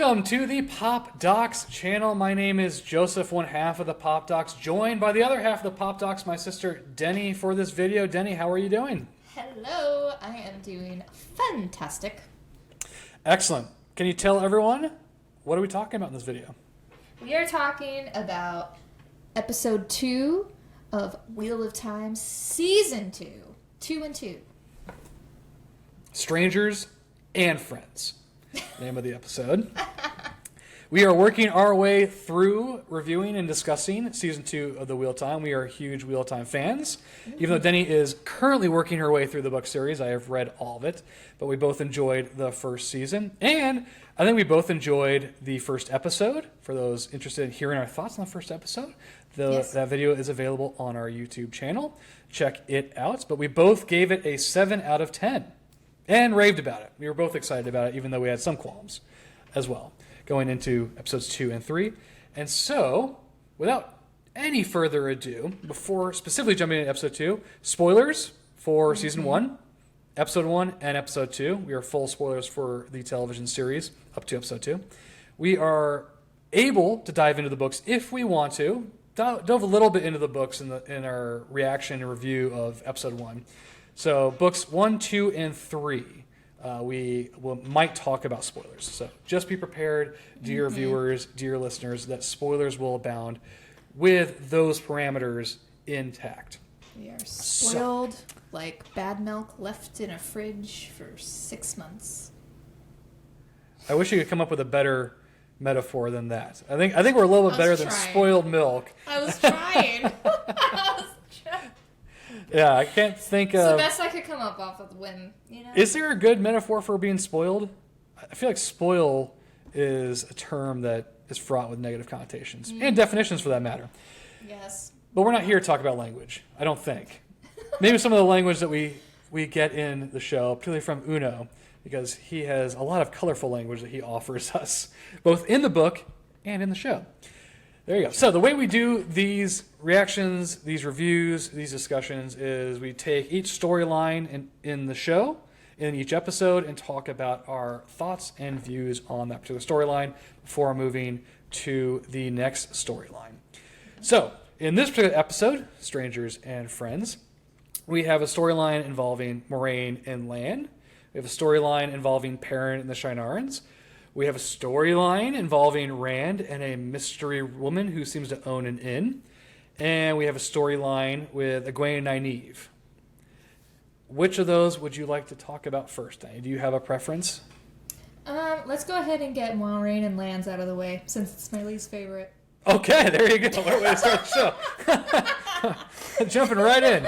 Welcome to the Pop Docs channel. My name is Joseph, one half of the Pop Docs, joined by the other half of the Pop Docs, my sister Denny, for this video. Denny, how are you doing? Hello, I am doing fantastic. Excellent. Can you tell everyone, what are we talking about in this video? We are talking about episode 2 of Wheel of Time season 2. 2 and 2. Strangers and Friends. Name of the episode. We are working our way through reviewing and discussing season 2 of the Wheel of Time. We are huge Wheel of Time fans. Even though Denny is currently working her way through the book series, I have read all of it, but we both enjoyed the first season. And I think we both enjoyed the first episode. For those interested in hearing our thoughts on the first episode, that video is available on our YouTube channel. Check it out. But we both gave it a 7 out of 10 and raved about it. We were both excited about it, even though we had some qualms as well, going into episodes 2 and 3. And so, without any further ado, before specifically jumping into episode 2, spoilers for season 1, episode 1, and episode 2. We are full spoilers for the television series up to episode 2. We are able to dive into the books if we want to. Dove a little bit into the books in our reaction and review of episode 1. So books 1, 2, and 3. We might talk about spoilers. So just be prepared, dear viewers, dear listeners, that spoilers will abound with those parameters intact. We are spoiled like bad milk left in a fridge for 6 months. I wish you could come up with a better metaphor than that. I think we're a little bit better than spoiled milk. I was trying. Yeah, I can't think of... It's the best I could come up off of the whim, you know? Is there a good metaphor for being spoiled? I feel like spoil is a term that is fraught with negative connotations, and definitions for that matter. Yes. But we're not here to talk about language, I don't think. Maybe some of the language that we get in the show, particularly from Uno, because he has a lot of colorful language that he offers us, both in the book and in the show. There you go. So the way we do these reactions, these reviews, these discussions is we take each storyline in the show, in each episode, and talk about our thoughts and views on that particular storyline before moving to the next storyline. So in this particular episode, Strangers and Friends, we have a storyline involving Moraine and Lan. We have a storyline involving Perrin and the Shinarans. We have a storyline involving Rand and a mystery woman who seems to own an inn. And we have a storyline with Egwene and Nynaeve. Which of those would you like to talk about first, Danny? Do you have a preference? Let's go ahead and get Moraine and Lan's out of the way, since it's my least favorite. Okay, there you go. What a way to start the show. Jumping right in.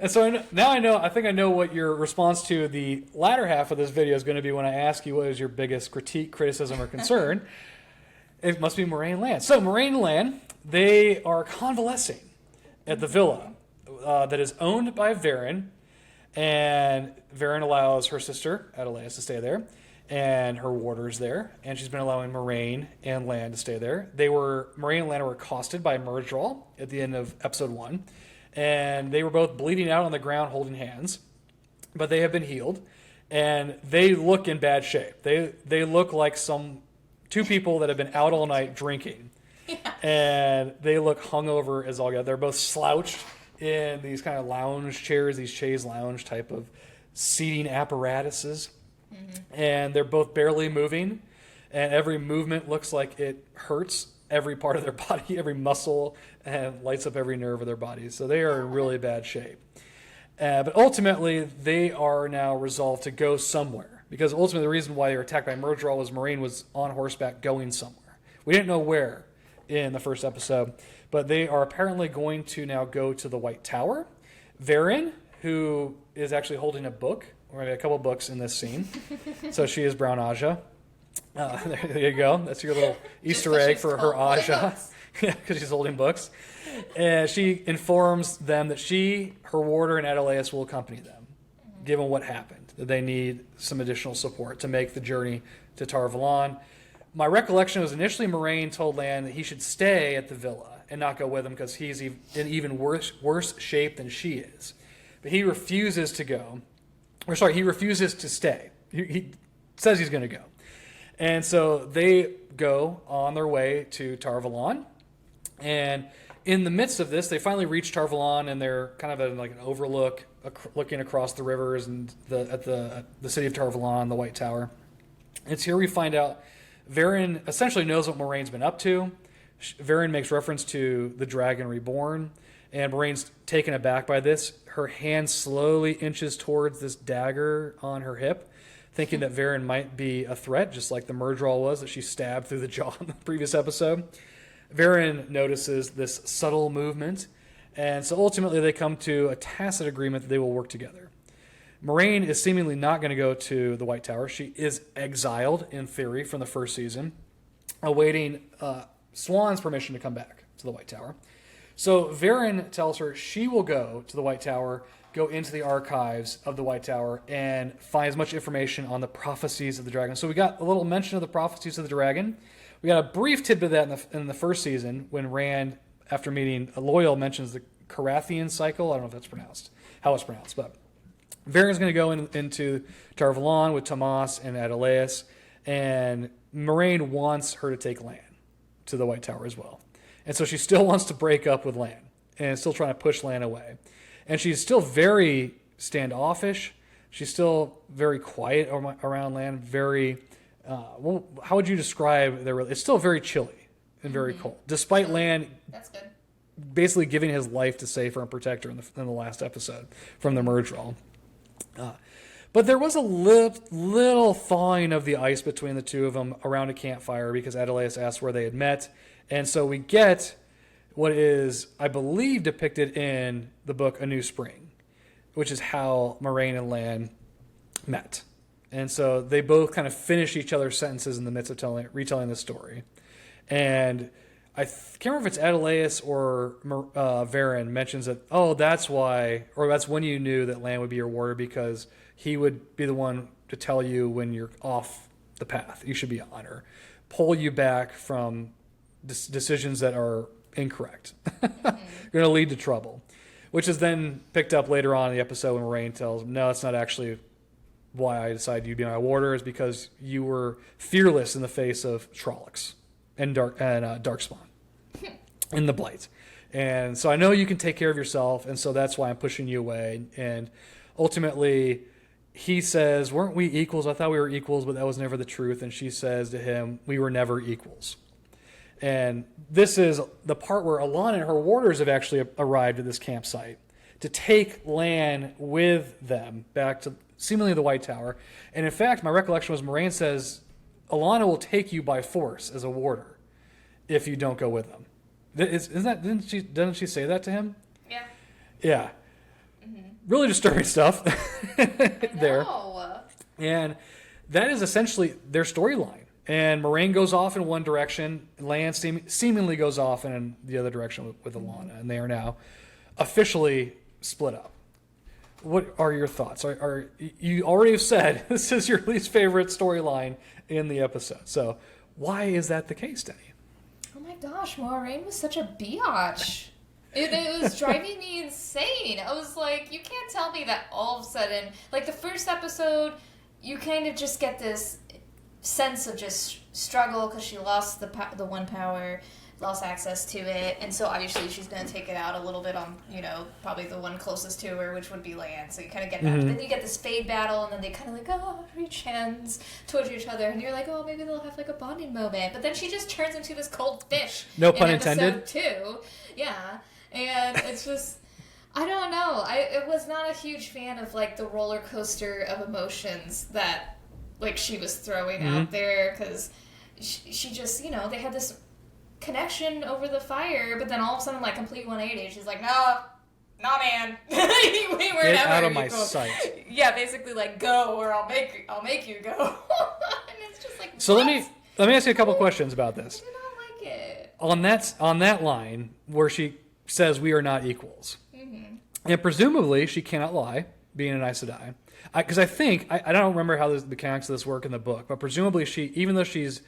And so I think I know what your response to the latter half of this video is going to be when I ask you what is your biggest critique, criticism, or concern. It must be Moraine and Lan. So Moraine and Lan, they are convalescing at the villa that is owned by Perrin, and Perrin allows her sister, Adelaide, to stay there, and her warders there, and she's been allowing Moraine and Lan to stay there. Moraine and Lan were accosted by Myrddraal at the end of episode 1. And they were both bleeding out on the ground holding hands, but they have been healed, and they look in bad shape. They look like two people that have been out all night drinking, and they look hungover as all get. They're both slouched in these kind of lounge chairs, these chaise lounge type of seating apparatuses, and they're both barely moving, and every movement looks like it hurts every part of their body, every muscle, and lights up every nerve of their bodies. So they are in really bad shape. But ultimately, they are now resolved to go somewhere. Because ultimately, the reason why they were attacked by Myrddraal was Moraine was on horseback going somewhere. We didn't know where in the first episode, but they are apparently going to now go to the White Tower. Perrin, who is actually holding a book, or maybe a couple books in this scene. So she is Brown Aja. There you go. That's your little Easter egg for her Aja. Yeah, because she's holding books. And she informs them that her warder, and Adelaide will accompany them, given what happened, that they need some additional support to make the journey to Tar Valon. My recollection was initially Moraine told Lan that he should stay at the villa and not go with him because he's in even worse shape than she is. But he refuses to go. He refuses to stay. He says he's going to go. And so they go on their way to Tarvalon. And in the midst of this, they finally reach Tarvalon, and they're kind of at like an overlook, looking across the rivers and at the city of Tarvalon, the White Tower. It's here we find out Perrin essentially knows what Moraine's been up to. Perrin makes reference to the Dragon Reborn, and Moraine's taken aback by this. Her hand slowly inches towards this dagger on her hip, thinking that Perrin might be a threat, just like the Myrddraal was that she stabbed through the jaw in the previous episode. Perrin notices this subtle movement, and so ultimately they come to a tacit agreement that they will work together. Moraine is seemingly not going to go to the White Tower. She is exiled, in theory, from the first season, awaiting Swan's permission to come back to the White Tower. So Perrin tells her she will go to the White Tower, go into the archives of the White Tower, and find as much information on the prophecies of the dragon. So we got a little mention of the prophecies of the dragon. We got a brief tidbit of that in the first season when Rand, after meeting Loyal, mentions the Carathian cycle. I don't know if that's pronounced, how it's pronounced, but Perrin's going to go into Tarvalon with Tomas and Adelaus, and Moraine wants her to take Lan to the White Tower as well. And so she still wants to break up with Lan and still trying to push Lan away. And she's still very standoffish. She's still very quiet around Lan, very, well, how would you describe their relationship? It's still very chilly and very cold, despite Lan That's good. basically giving his life to save her and protect her in the last episode from the Myrddraal. But there was a little thawing of the ice between the two of them around a campfire because Adelaus asked where they had met. And so we get what is, I believe, depicted in the book A New Spring, which is how Moraine and Lan met. And so they both kind of finish each other's sentences in the midst of retelling the story. And I can't remember if it's Adelaus or Perrin mentions that, oh, that's why, or that's when you knew that Lan would be your warrior, because he would be the one to tell you when you're off the path. You should be on, or pull you back from decisions that are incorrect. Going to lead to trouble, which is then picked up later on in the episode when Moraine tells him, no, it's not actually why I decided you'd be my warder, is because you were fearless in the face of Trollocs and Darkspawn in the Blight. And so I know you can take care of yourself, and so that's why I'm pushing you away. And ultimately, he says, weren't we equals? I thought we were equals, but that was never the truth. And she says to him, we were never equals. And this is the part where Alana and her warders have actually arrived at this campsite to take Lan with them back to seemingly the White Tower. And in fact, my recollection was Moraine says, Alana will take you by force as a warder if you don't go with them. Doesn't she say that to him? Yeah. Yeah. Really disturbing stuff there. And that is essentially their storyline. And Moraine goes off in one direction, Lan seemingly goes off in the other direction with Alana, and they are now officially split up. What are your thoughts? You already have said this is your least favorite storyline in the episode. So why is that the case, Denny? Oh my gosh, Moraine was such a biatch. It was driving me insane. I was like, you can't tell me that all of a sudden, like the first episode, you kind of just get this sense of just struggle because she lost the one power, lost access to it, and so obviously she's going to take it out a little bit on, probably the one closest to her, which would be Lan. So you kind of get that. But then you get this fade battle, and then they kind of like, reach hands towards each other, and you're like, oh, maybe they'll have like a bonding moment. But then she just turns into this cold fish. No pun intended. Episode 2. Yeah. And it's just, I don't know. I was not a huge fan of like the roller coaster of emotions that like she was throwing out there, because she just, they had this connection over the fire, but then all of a sudden, like, complete 180, she's like, no, man, we were Get never out of my equal. sight. Yeah, basically, like, go, or I'll make you go. And it's just like, So what? let me ask you a couple questions about this. I did not like it. On that line where she says we are not equals, and presumably she cannot lie, being an Aes Sedai. Because I think, I don't remember how the mechanics of this work in the book, but presumably she, even though she's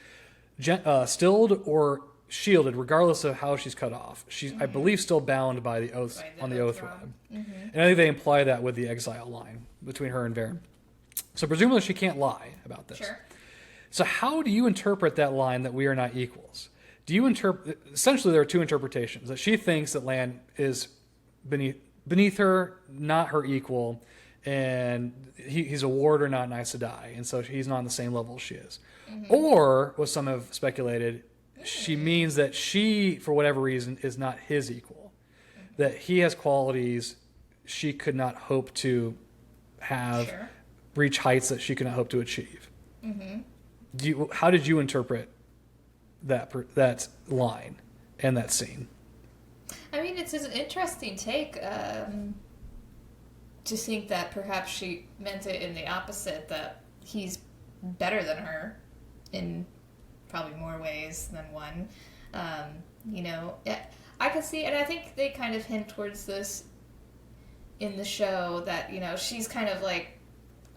stilled or shielded, regardless of how she's cut off, she's, I believe, still bound by the oath on the oath rod. And I think they imply that with the exile line between her and Perrin. So presumably she can't lie about this. Sure. So how do you interpret that line that we are not equals? Do you interpret, essentially there are two interpretations, that she thinks that Lan is beneath her, not her equal, and he's a warder, not an Aes Sedai, and so he's not on the same level as she is. Or, what some have speculated, she means that she, for whatever reason, is not his equal. That he has qualities she could not hope to have, reach heights that she could not hope to achieve. How did you interpret that line and that scene? I mean, it's an interesting take to think that perhaps she meant it in the opposite, that he's better than her in probably more ways than one. You know, I can see, and I think they kind of hint towards this in the show, that, you know, she's kind of like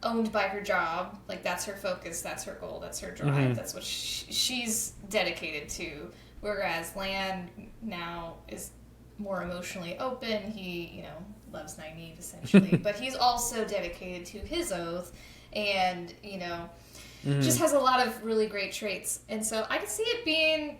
owned by her job. Like, that's her focus, that's her goal, that's her drive, that's what she's dedicated to. Whereas Lan now is more emotionally open. He, you know, loves Nynaeve essentially, but he's also dedicated to his oath, and, you know, just has a lot of really great traits. And so I can see it being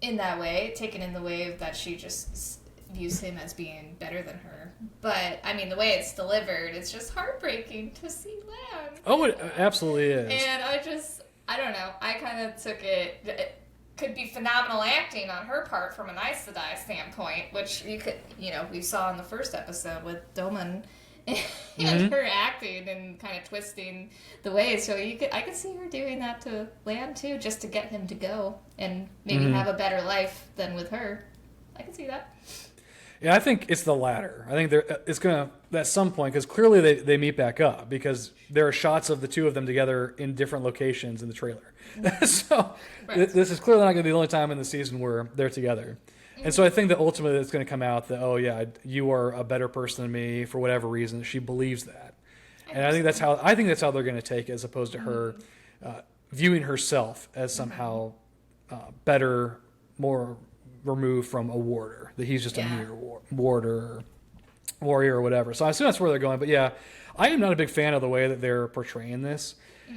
in that way, taken in the way that she just views him as being better than her. But, I mean, the way it's delivered, it's just heartbreaking to see Lan. Oh, it absolutely is. And I don't know, I kind of took it could be phenomenal acting on her part from an Aes Sedai standpoint, which we saw in the first episode with Doman and her acting and kind of twisting the ways. So I could see her doing that to Lan too, just to get him to go and maybe have a better life than with her. I can see that. Yeah, I think it's the latter. I think it's going to, at some point, because clearly they meet back up, because there are shots of the two of them together in different locations in the trailer. So this is clearly not going to be the only time in the season where they're together. And so I think that ultimately it's going to come out that, oh yeah, you are a better person than me for whatever reason. She believes that. And I think that's how they're going to take it, as opposed to her viewing herself as somehow better, more removed from a warder, that he's just a mere warder or warrior or whatever. So I assume that's where they're going. But yeah, I am not a big fan of the way that they're portraying this.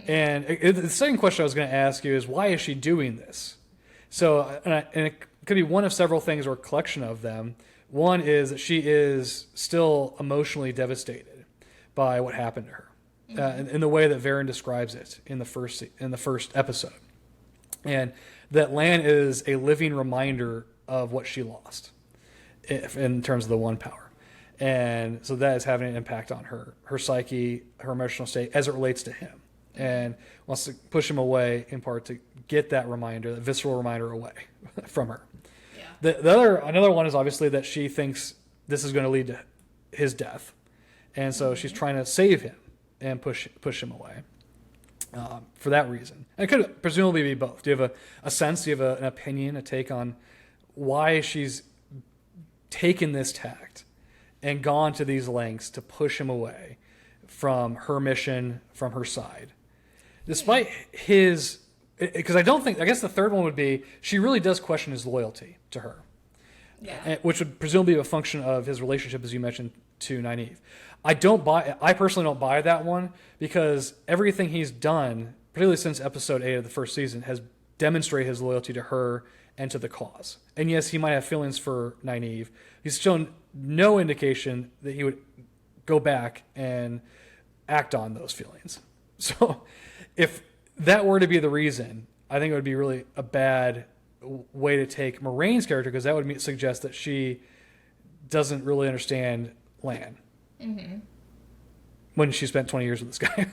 And the second question I was going to ask you is, why is she doing this? So, and it could be one of several things, or a collection of them. One is that she is still emotionally devastated by what happened to her, in the way that Varen describes it in the first episode, and that Lan is a living reminder of what she lost, in terms of the one power. And so that is having an impact on her psyche, her emotional state, as it relates to him, and wants to push him away, in part to get that reminder, that visceral reminder, away from her. Yeah. Another one is obviously that she thinks this is going to lead to his death, and so she's trying to save him and push him away. For that reason. And it could presumably be both. Do you have a sense, do you have an opinion, a take on why she's taken this tact and gone to these lengths to push him away from her mission, from her side? Despite his... Because I guess the third one would be, she really does question his loyalty to her. Yeah. Which would presumably be a function of his relationship, as you mentioned, to Nynaeve. I personally don't buy that one, because everything he's done, particularly since episode 8 of the first season, has demonstrated his loyalty to her and to the cause. And yes, he might have feelings for Nynaeve. He's shown no indication that he would go back and act on those feelings. So if that were to be the reason, I think it would be really a bad way to take Moraine's character, because that would suggest that she doesn't really understand Lan. When she spent 20 years with this guy.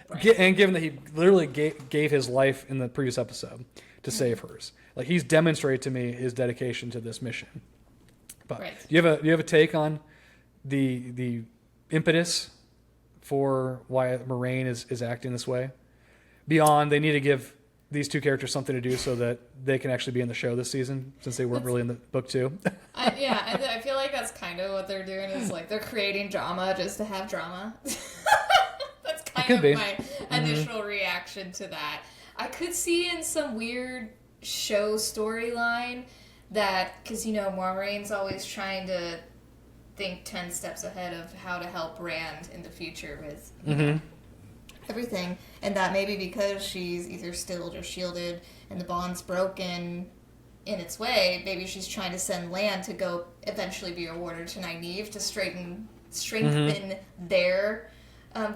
Right. And given that he literally gave his life in the previous episode to save hers. Like, he's demonstrated to me his dedication to this mission. But do you have a take on the impetus for why Moraine is acting this way? Beyond, they need to give these two characters something to do so that they can actually be in the show this season, since they weren't really in the book too. I feel like that's kind of what they're doing, is like they're creating drama just to have drama. That's kind of my initial reaction to that. I could see in some weird show storyline that, because, Moraine's always trying to think 10 steps ahead of how to help Rand in the future with everything, and that maybe because she's either stilled or shielded and the bond's broken in its way, maybe she's trying to send Lan to go eventually be a warder to Nynaeve to strengthen their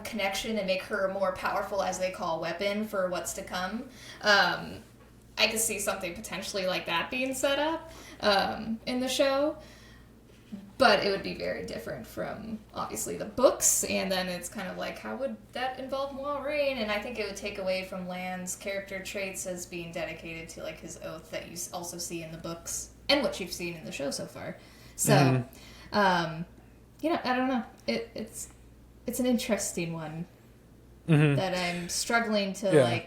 connection and make her a more powerful, as they call, weapon for what's to come. I could see something potentially like that being set up in the show. But it would be very different from, obviously, the books, and then it's kind of like, how would that involve Moraine? And I think it would take away from Lan's character traits as being dedicated to, like, his oath that you also see in the books, and what you've seen in the show so far. So, I don't know. It's an interesting one that I'm struggling to,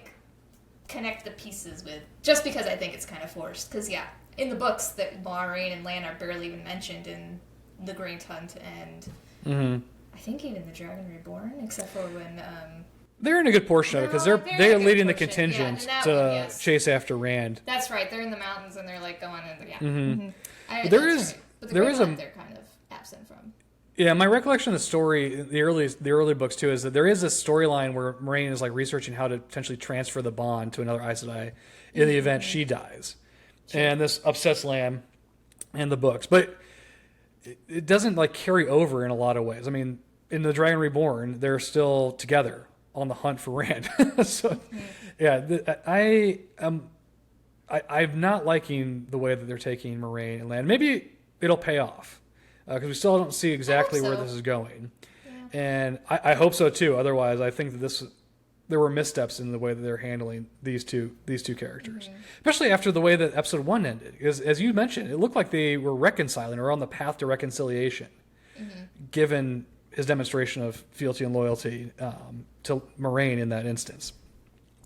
connect the pieces with, just because I think it's kind of forced. Because, in the books, that Moraine and Lan are barely even mentioned in the Great Hunt and I think even the Dragon Reborn, except for when they're in a good portion of it because they're leading the contingent to chase after Rand. That's right. They're in the mountains and they're like going in. There is they're kind of absent from. Yeah, my recollection of the story, the early books too, is that there is a storyline where Moraine is like researching how to potentially transfer the bond to another Aes Sedai in the event she dies, and this upsets Lan and the books, but it doesn't like carry over in a lot of ways. I mean, in the Dragon Reborn, they're still together on the hunt for Rand. I'm not liking the way that they're taking Moraine and Lan. Maybe it'll pay off because we still don't see exactly where this is going, and I hope so too. Otherwise, I think that there were missteps in the way that they're handling these two characters, especially after the way that episode 1 ended. Because as you mentioned, it looked like they were reconciling or on the path to reconciliation, given his demonstration of fealty and loyalty to Moraine in that instance,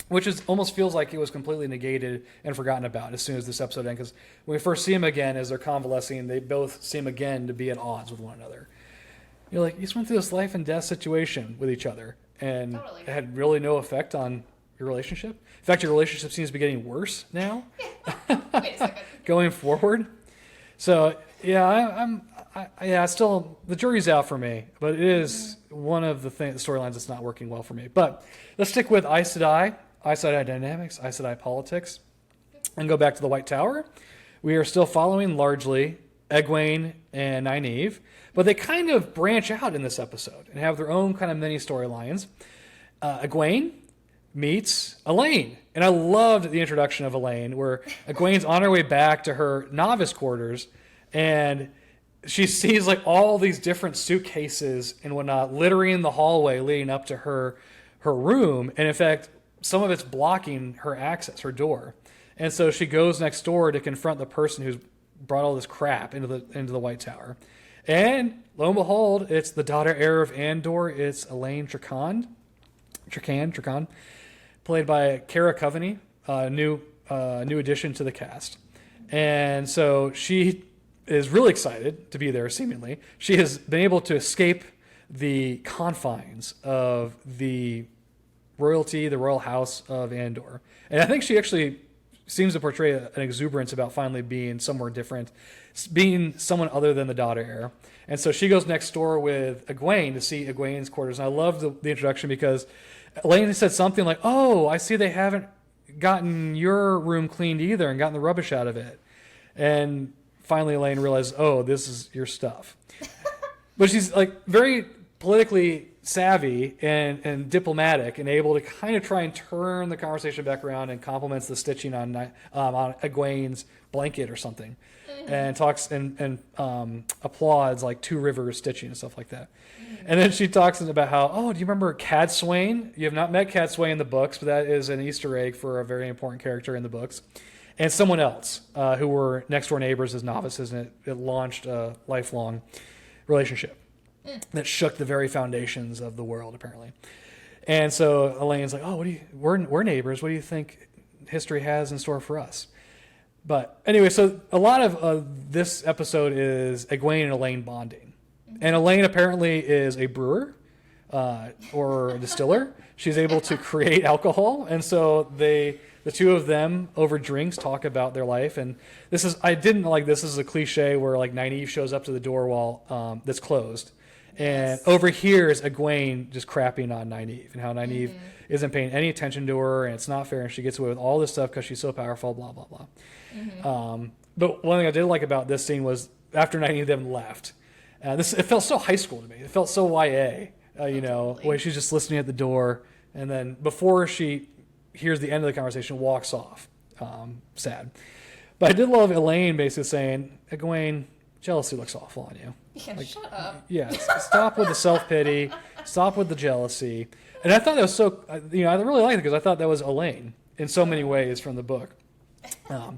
which almost feels like it was completely negated and forgotten about as soon as this episode ended. Because when we first see him again as they're convalescing, they both seem again to be at odds with one another. You're like, you just went through this life and death situation with each other. And it had really no effect on your relationship. In fact, your relationship seems to be getting worse now, Wait a second. going forward. So still the jury's out for me, but it is one of the storylines that's not working well for me. But let's stick with Aes Sedai dynamics, Aes Sedai politics, and go back to the White Tower. We are still following largely Egwene and Nynaeve, but they kind of branch out in this episode and have their own kind of mini storylines. Egwene meets Elaine, and I loved the introduction of Elaine, where Egwene's on her way back to her novice quarters, and she sees like all these different suitcases and whatnot littering the hallway leading up to her room, and in fact, some of it's blocking her access, her door, and so she goes next door to confront the person who's brought all this crap into the White Tower. And lo and behold, it's the daughter heir of Andor. It's Elaine Tracan, played by Cara Coveney, new addition to the cast. And so she is really excited to be there, seemingly. She has been able to escape the confines of the royalty, the royal house of Andor. And I think she actually seems to portray an exuberance about finally being somewhere different, being someone other than the daughter heir. And so she goes next door with Egwene to see Egwene's quarters. And I love the introduction because Elaine said something like, "Oh, I see they haven't gotten your room cleaned either and gotten the rubbish out of it." And finally Elaine realizes, "Oh, this is your stuff." But she's like very politically savvy and diplomatic and able to kind of try and turn the conversation back around and compliments the stitching on Egwene's blanket or something, and talks and applauds like Two Rivers stitching and stuff like that. And then she talks about how, "Oh, do you remember Cadsuane? You have not met Cadsuane in the books, but that is an Easter egg for a very important character in the books." And someone else who were next door neighbors as novices, and it launched a lifelong relationship that shook the very foundations of the world, apparently. And so Elaine's like, "Oh, we're neighbors. What do you think history has in store for us?" But anyway, so a lot of this episode is Egwene and Elaine bonding. And Elaine apparently is a brewer or a distiller. She's able to create alcohol. And so the two of them over drinks talk about their life. And this is a cliche where like Nynaeve shows up to the door while that's closed. and overhears Egwene just crapping on Nynaeve and how Nynaeve isn't paying any attention to her, and it's not fair, and she gets away with all this stuff because she's so powerful, blah, blah, blah. But one thing I did like about this scene was after Nynaeve then left, it felt so high school to me. It felt so YA, where she's just listening at the door, and then before she hears the end of the conversation, walks off. Sad. But I did love Elaine basically saying, Egwene, jealousy looks awful on you. Yeah, shut up. Yeah, stop with the self-pity, stop with the jealousy. And I thought that was so, I really liked it because I thought that was Elaine in so many ways from the book. But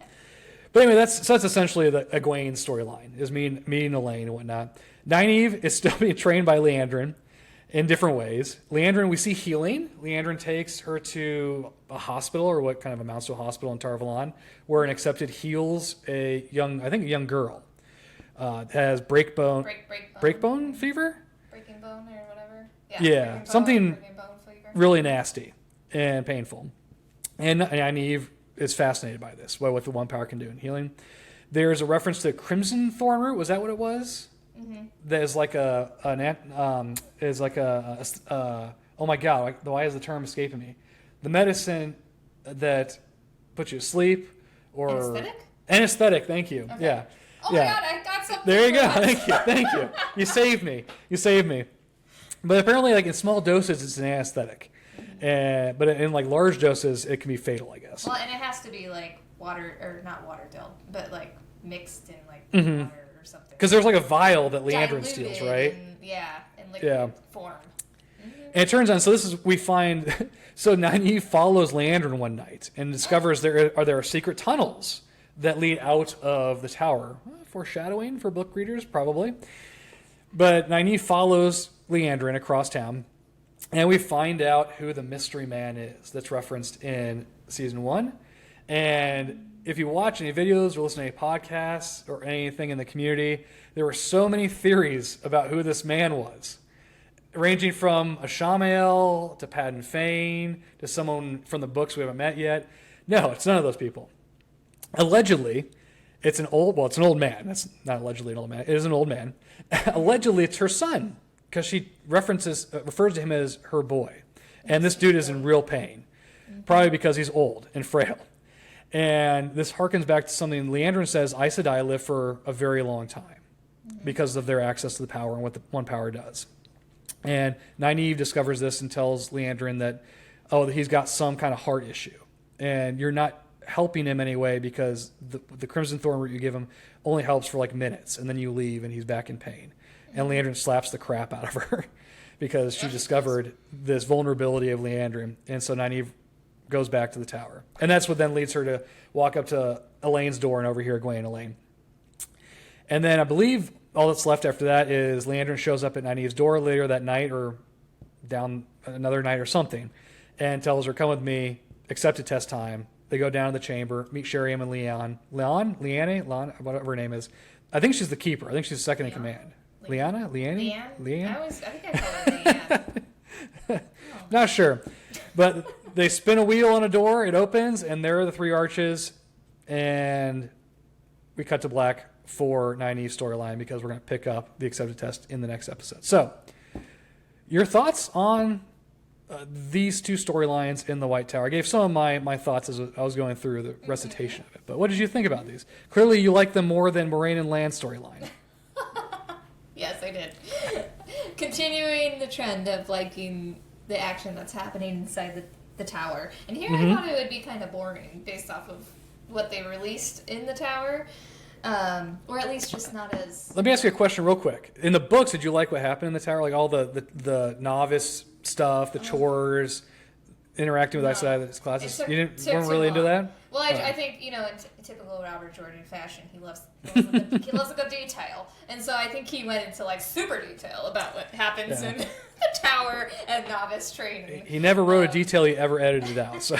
anyway, that's essentially the Egwene storyline, is meeting Elaine and whatnot. Nynaeve is still being trained by Leandrin in different ways. Leandrin, we see healing. Leandrin takes her to a hospital, or what kind of amounts to a hospital in Tarvalon, where an accepted heals a young girl. Has breakbone fever? Breaking bone or whatever? Yeah, something really nasty and painful. And Nynaeve is fascinated by this, what the one power can do in healing. There's a reference to crimson thorn root. Was that what it was? That is like oh my god, why is the term escaping me? The medicine that puts you to sleep, or anesthetic. Thank you. Okay. Yeah. Oh my god, I got something. There you go. Thank you. You saved me. But apparently, like in small doses, it's an anesthetic, but in like large doses, it can be fatal, I guess. Well, and it has to be like water, or not water dilled, but like mixed in like water or something. Because there's like a vial that Leandrin steals, right? In liquid form. And it turns out, so Nynaeve follows Leandrin one night and discovers there are secret tunnels that lead out of the tower. Foreshadowing for book readers, probably. But Nynaeve follows Leandrin across town, and we find out who the mystery man is that's referenced in season 1. And if you watch any videos or listen to any podcasts or anything in the community, there were so many theories about who this man was, ranging from a Shamael to Padden Fane to someone from the books we haven't met yet. No, it's none of those people. Allegedly, it's an old man. That's not allegedly an old man. It is an old man. Allegedly, it's her son, because she refers to him as her boy. And this dude is in real pain, probably because he's old and frail. And this harkens back to something Leandrin says Aes Sedai live for a very long time because of their access to the power and what the one power does. And Nynaeve discovers this and tells Leandrin that, he's got some kind of heart issue. And you're not helping him anyway because the crimson thorn root you give him only helps for like minutes, and then you leave and he's back in pain. And Leandrin slaps the crap out of her because she discovered this vulnerability of Leandrin. And so Nynaeve goes back to the tower. And that's what then leads her to walk up to Elaine's door and overhear Egwene and Elaine. And then I believe all that's left after that is Leandrin shows up at Nynaeve's door later that night, or down another night or something, and tells her, come with me, accept a test time. They go down to the chamber, meet Sheriam and Leanne, whatever her name is. I think she's the keeper. I think she's the second in command. Leanne? Leanne? I think I call her Leanne. Not sure. But they spin a wheel on a door, it opens, and there are the 3 arches, and we cut to black for Nynaeve's storyline because we're going to pick up the accepted test in the next episode. So, your thoughts on these 2 storylines in the White Tower? I gave some of my thoughts as I was going through the recitation of it, but what did you think about these? Clearly you like them more than Moraine and Lan storyline. Yes, I did. Continuing the trend of liking the action that's happening inside the tower. And here I thought it would be kind of boring based off of what they released in the tower. Or at least just not as... Let me ask you a question real quick. In the books, did you like what happened in the tower? Like all the novice stuff, the chores, interacting with outside classes? You weren't really into that? Well, I think, in typical Robert Jordan fashion, he loves a good detail. And so I think he went into like super detail about what happens in the tower and novice training. He never wrote a detail he ever edited out. So.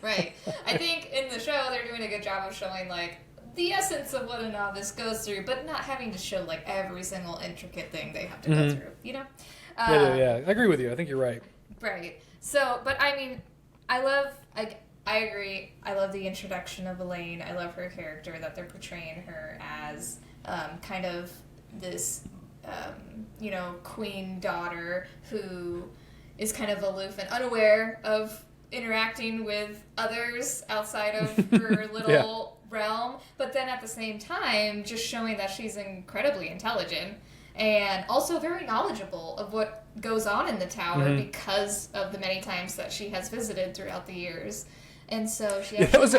Right. I think in the show they're doing a good job of showing like the essence of what a novice goes through, but not having to show like every single intricate thing they have to go through, Yeah, I agree with you. I think you're right. Right. So, but I mean, I agree. I love the introduction of Elaine. I love her character, that they're portraying her as kind of this queen daughter who is kind of aloof and unaware of interacting with others outside of her little realm, but then at the same time just showing that she's incredibly intelligent and also very knowledgeable of what goes on in the tower because of the many times that she has visited throughout the years. And so she actually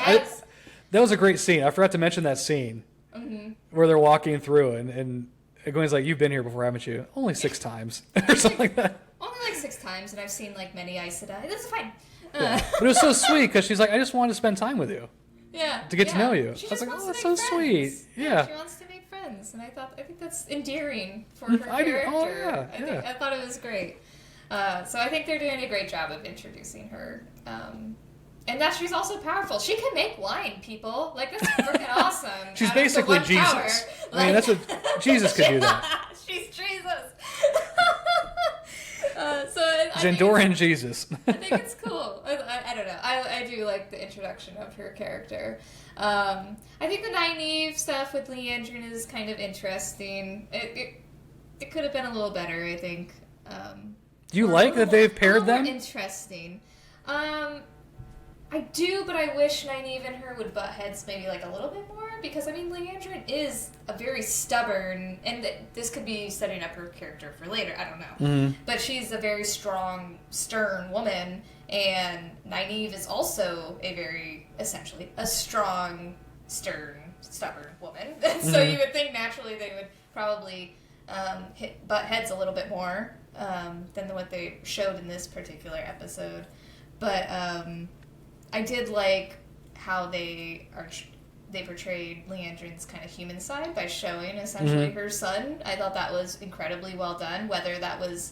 that was a great scene. I forgot to mention that scene where they're walking through and Egwene's like, "You've been here before, haven't you?" Only 6 times or something like that. Only like 6 times, and I've seen like many Aes Sedai. That's fine. Yeah. But it was so sweet because she's like, "I just wanted to spend time with you." Yeah. To get to know you. She I was just like, wants "Oh, that's to so make friends. sweet." Yeah. She wants to make friends, and I think that's endearing for her I do. character. Oh, yeah. I thought it was great. So I think they're doing a great job of introducing her. And that she's also powerful. She can make wine, people. Like, that's freaking awesome. She's basically Jesus. Power. I mean, that's what Jesus could do that. She's Jesus. Zandorian Jesus. I think it's cool. I don't know. I do like the introduction of her character. I think the Nynaeve stuff with Leandrin is kind of interesting. It could have been a little better, I think. Do you like that they've paired them? Interesting. I do, but I wish Nynaeve and her would butt heads maybe like a little bit more, because I mean Leandrin is a very stubborn, and this could be setting up her character for later, I don't know. But she's a very strong, stern woman, and Nynaeve is also essentially a strong, stern, stubborn woman. So you would think naturally they would probably butt heads a little bit more than what they showed in this particular episode. But I did like how they portrayed Leandrin's kind of human side by showing essentially her son. I thought that was incredibly well done. Whether that was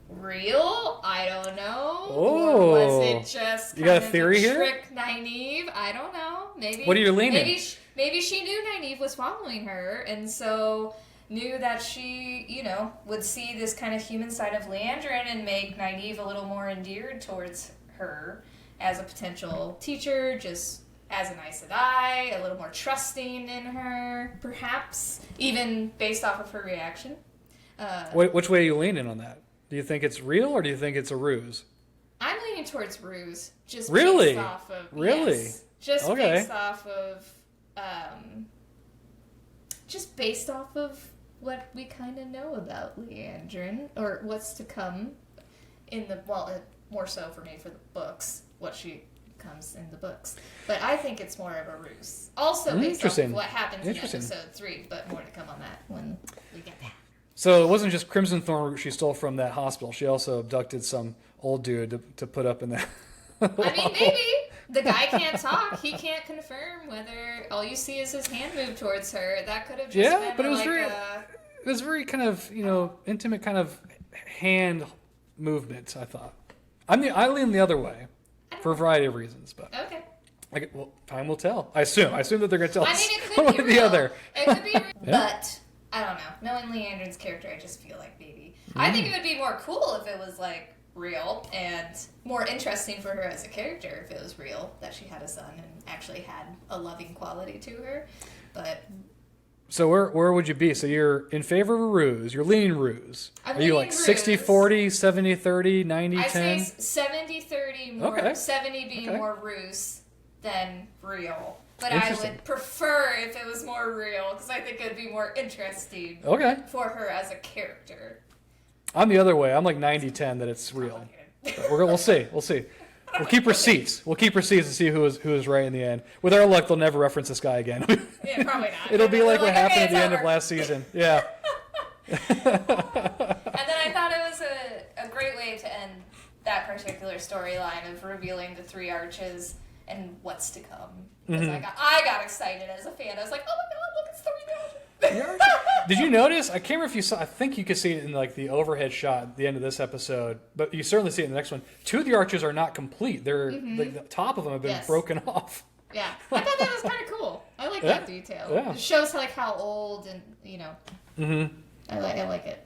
real, I don't know. Oh, or was it just you got a kind theory of here? Trick Nynaeve? I don't know. Maybe. What are you leaning? Maybe she knew Nynaeve was following her, and so knew that she, would see this kind of human side of Leandrin and make Nynaeve a little more endeared towards her as a potential teacher, just as an Aes Sedai, a little more trusting in her, perhaps, even based off of her reaction. Which way are you leaning on that? Do you think it's real or do you think it's a ruse? I'm leaning towards ruse. Just really? Based off of... Really? Yes, just okay. Based off of... just based off of what we kind of know about Leandrin, or what's to come in the... Well, more so for me for the books, what she comes in the books. But I think it's more of a ruse. Also based off of what happens in episode 3, but more to come on that when we get there. So it wasn't just Crimson Thorn she stole from that hospital. She also abducted some old dude to put up in that. I mean, maybe. The guy can't talk. He can't confirm whether all you see is his hand move towards her. That could have just been but it was like it was very kind of, intimate kind of hand movement, I thought. I lean the other way for a variety of reasons, but okay. Time will tell. I assume that they're going to tell us it could one be or real. the other. It could be real. But I don't know. Knowing Leandrin's character, I just feel like maybe. I think it would be more cool if it was like real and more interesting for her as a character if it was real that she had a son and actually had a loving quality to her. But so where would you be? So you're in favor of a ruse. You're leaning ruse. Are you like 60-40, 70-30, 90-10? I say 70-30 more. Okay. 70 being more ruse than real. But I would prefer if it was more real because I think it would be more interesting for her as a character. I'm the other way. I'm like 90-10 that it's real. We'll see. We'll see. We'll keep receipts. We'll keep receipts to see who is right in the end. With our luck, they'll never reference this guy again. Yeah, probably not. It'll be like what happened at the end of last season. Yeah. And then I thought it was a great way to end that particular storyline of revealing the 3 arches and what's to come. Because I got excited as a fan. I was like, oh my god, look, it's 3 arches. Did you notice? I can't remember if you saw. I think you could see it in like the overhead shot at the end of this episode, but you certainly see it in the next one. 2 of the arches are not complete. They're the top of them have been broken off. Yeah, I thought that was kind of cool. I like that detail. Yeah. It shows like how old and I like it.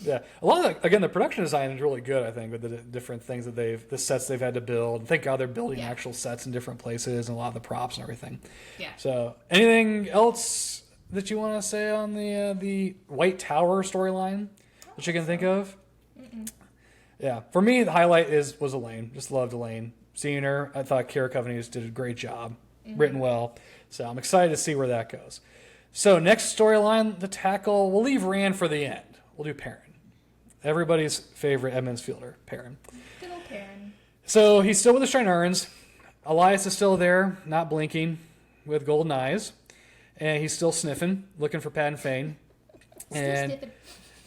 Yeah, a lot of the production design is really good. I think with the different things that the sets they've had to build. Thank God they're building actual sets in different places and a lot of the props and everything. Yeah. So anything else that you want to say on the White Tower storyline that you can think of? Yeah, for me, the highlight was Elaine. Just loved Elaine. Seeing her, I thought Kara Coveney did a great job, written well. So I'm excited to see where that goes. So next storyline, the tackle, we'll leave Rand for the end. We'll do Perrin. Everybody's favorite Edmonds fielder, Perrin. Good old Perrin. So he's still with the Shrinarans. Elias is still there, not blinking, with golden eyes. And he's still sniffing, looking for Pat and Fane. And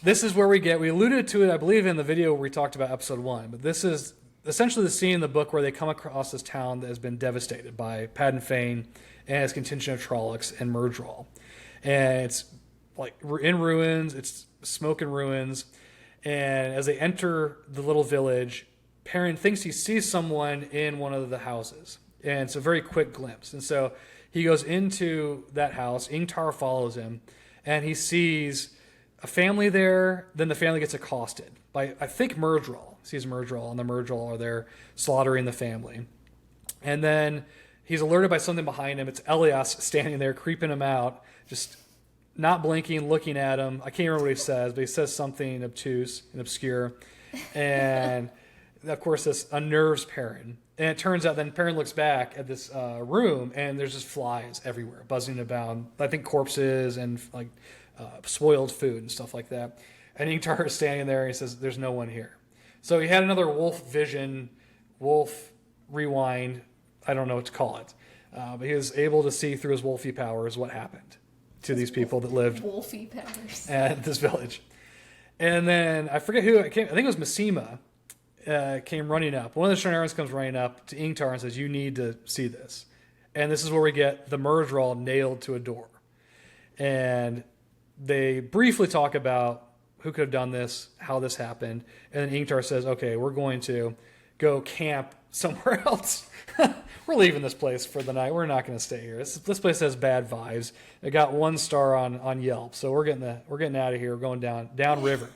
this is where we alluded to it, I believe, in the video where we talked about episode 1. But this is essentially the scene in the book where they come across this town that has been devastated by Pat and Fane and its contingent of Trollocs and Myrddraal. And it's like in ruins, it's smoke and ruins. And as they enter the little village, Perrin thinks he sees someone in one of the houses. And it's a very quick glimpse. And so he goes into that house. Ingtar follows him. And he sees a family there. Then the family gets accosted by, I think, Myrddraal. He sees Myrddraal. And the Myrddraal are there slaughtering the family. And then he's alerted by something behind him. It's Elias standing there, creeping him out. Just not blinking, looking at him. I can't remember what he says, but he says something obtuse and obscure. And, of course, this unnerves Perrin. And it turns out then Perrin looks back at this room, and there's just flies everywhere, buzzing about. I think corpses and, like, spoiled food and stuff like that. And Ingtar is standing there, and he says, there's no one here. So he had another wolf vision, wolf rewind. I don't know what to call it. But he was able to see through his wolfy powers what happened to these people that lived wolfy powers at this village. And then I forget who it came. I think it was Massima came running up. One of the Shrinarans comes running up to Ingtar and says, you need to see this. And this is where we get the Myrddraal nailed to a door. And they briefly talk about who could have done this, how this happened. And then Ingtar says, okay, we're going to go camp somewhere else. We're leaving this place for the night. We're not going to stay here. This place has bad vibes. It got 1 star on Yelp, so we're getting out of here. We're going down river,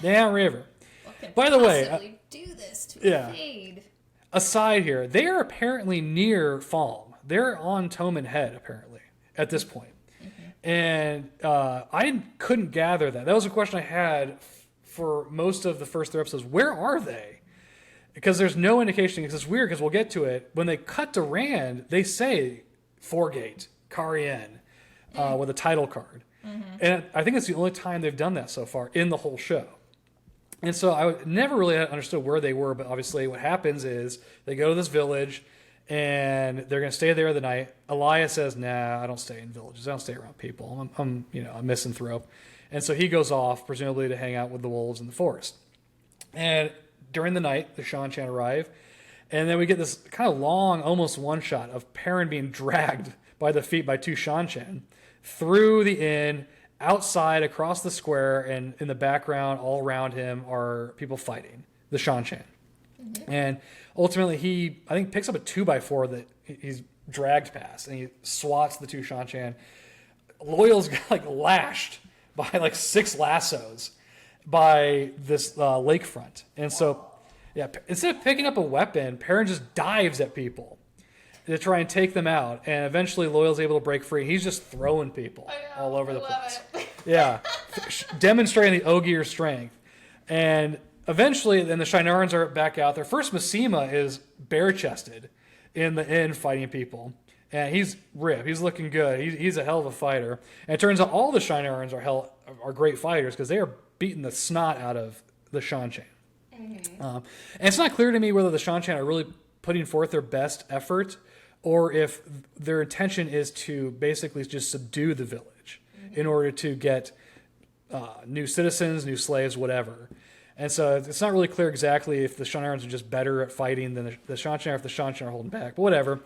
down river. By the way, do this to fade. Aside here, they are apparently near Falm. They're on Toman Head apparently at this point, and I couldn't gather that. That was a question I had for most of the first 3 episodes. Where are they? Because there's no indication, because it's weird, because we'll get to it. When they cut to Rand, they say Forgate, Carien, with a title card. And I think it's the only time they've done that so far in the whole show. And so I never really understood where they were, but obviously what happens is they go to this village, and they're going to stay there the night. Elias says, nah, I don't stay in villages. I don't stay around people. I'm a misanthrope. And so he goes off, presumably to hang out with the wolves in the forest. And during the night, the Shan-Chan arrive, and then we get this kind of long, almost one-shot of Perrin being dragged by the feet by 2 Shan-Chan through the inn, outside, across the square, and in the background, all around him, are people fighting, the Shan-Chan. And ultimately, he, I think, picks up a 2x4 that he's dragged past, and he swats the 2 Shan-Chan. Loyal's like lashed by like 6 lassos by this lakefront. And so, instead of picking up a weapon, Perrin just dives at people to try and take them out. And eventually Loyal's able to break free. He's just throwing people all over the place. Yeah, demonstrating the Ogier strength. And eventually, then the Shrinarans are back out there. First, Massima is bare-chested in the inn fighting people. And he's ripped. He's looking good. He's a hell of a fighter. And it turns out all the Shrinarans are great fighters because they are beating the snot out of the Shan-Chan. And it's not clear to me whether the Shan-Chan are really putting forth their best effort or if their intention is to basically just subdue the village in order to get new citizens, new slaves, whatever. And so it's not really clear exactly if the Shrinarans are just better at fighting than the Shan-Chan or if the Shan-Chan are holding back. But whatever.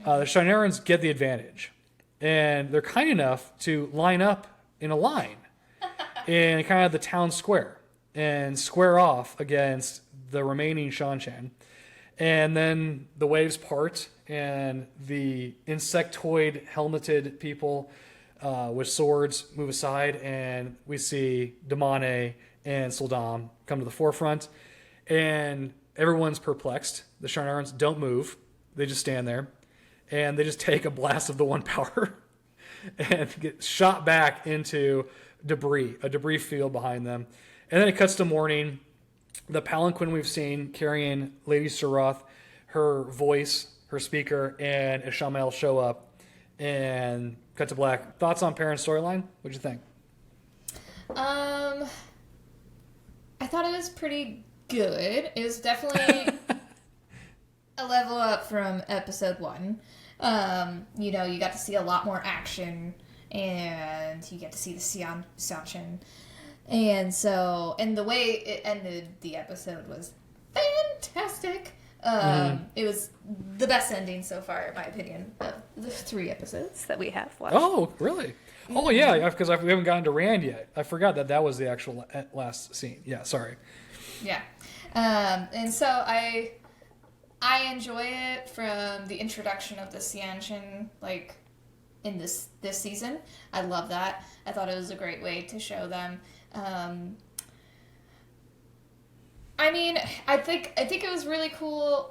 The Shrinarans get the advantage. And they're kind enough to line up in a line in kind of the town square and square off against the remaining Shan-Chan. And then the waves part, and the insectoid helmeted people with swords move aside, and we see Damane and Soldam come to the forefront. And everyone's perplexed. The Shrinarans don't move. They just stand there. And they just take a blast of the 1 power and get shot back into a debris field behind them. And then it cuts to morning. The palanquin we've seen carrying Lady Surath, her voice, her speaker, and Ishamel show up. And cut to black. Thoughts on Perrin's storyline? What'd you think? I thought it was pretty good. It was definitely a level up from episode 1. You know, you got to see a lot more action, and you get to see the Seanchan. And the way it ended the episode was fantastic. It was the best ending so far, in my opinion, of the 3 episodes that we have watched. Oh, really? Oh, yeah, because we haven't gotten to Rand yet. I forgot that was the actual last scene. Yeah, sorry. Yeah. And so I enjoy it from the introduction of the Seanchan, like, in this season. I love that. I thought it was a great way to show them. I mean, I think it was really cool.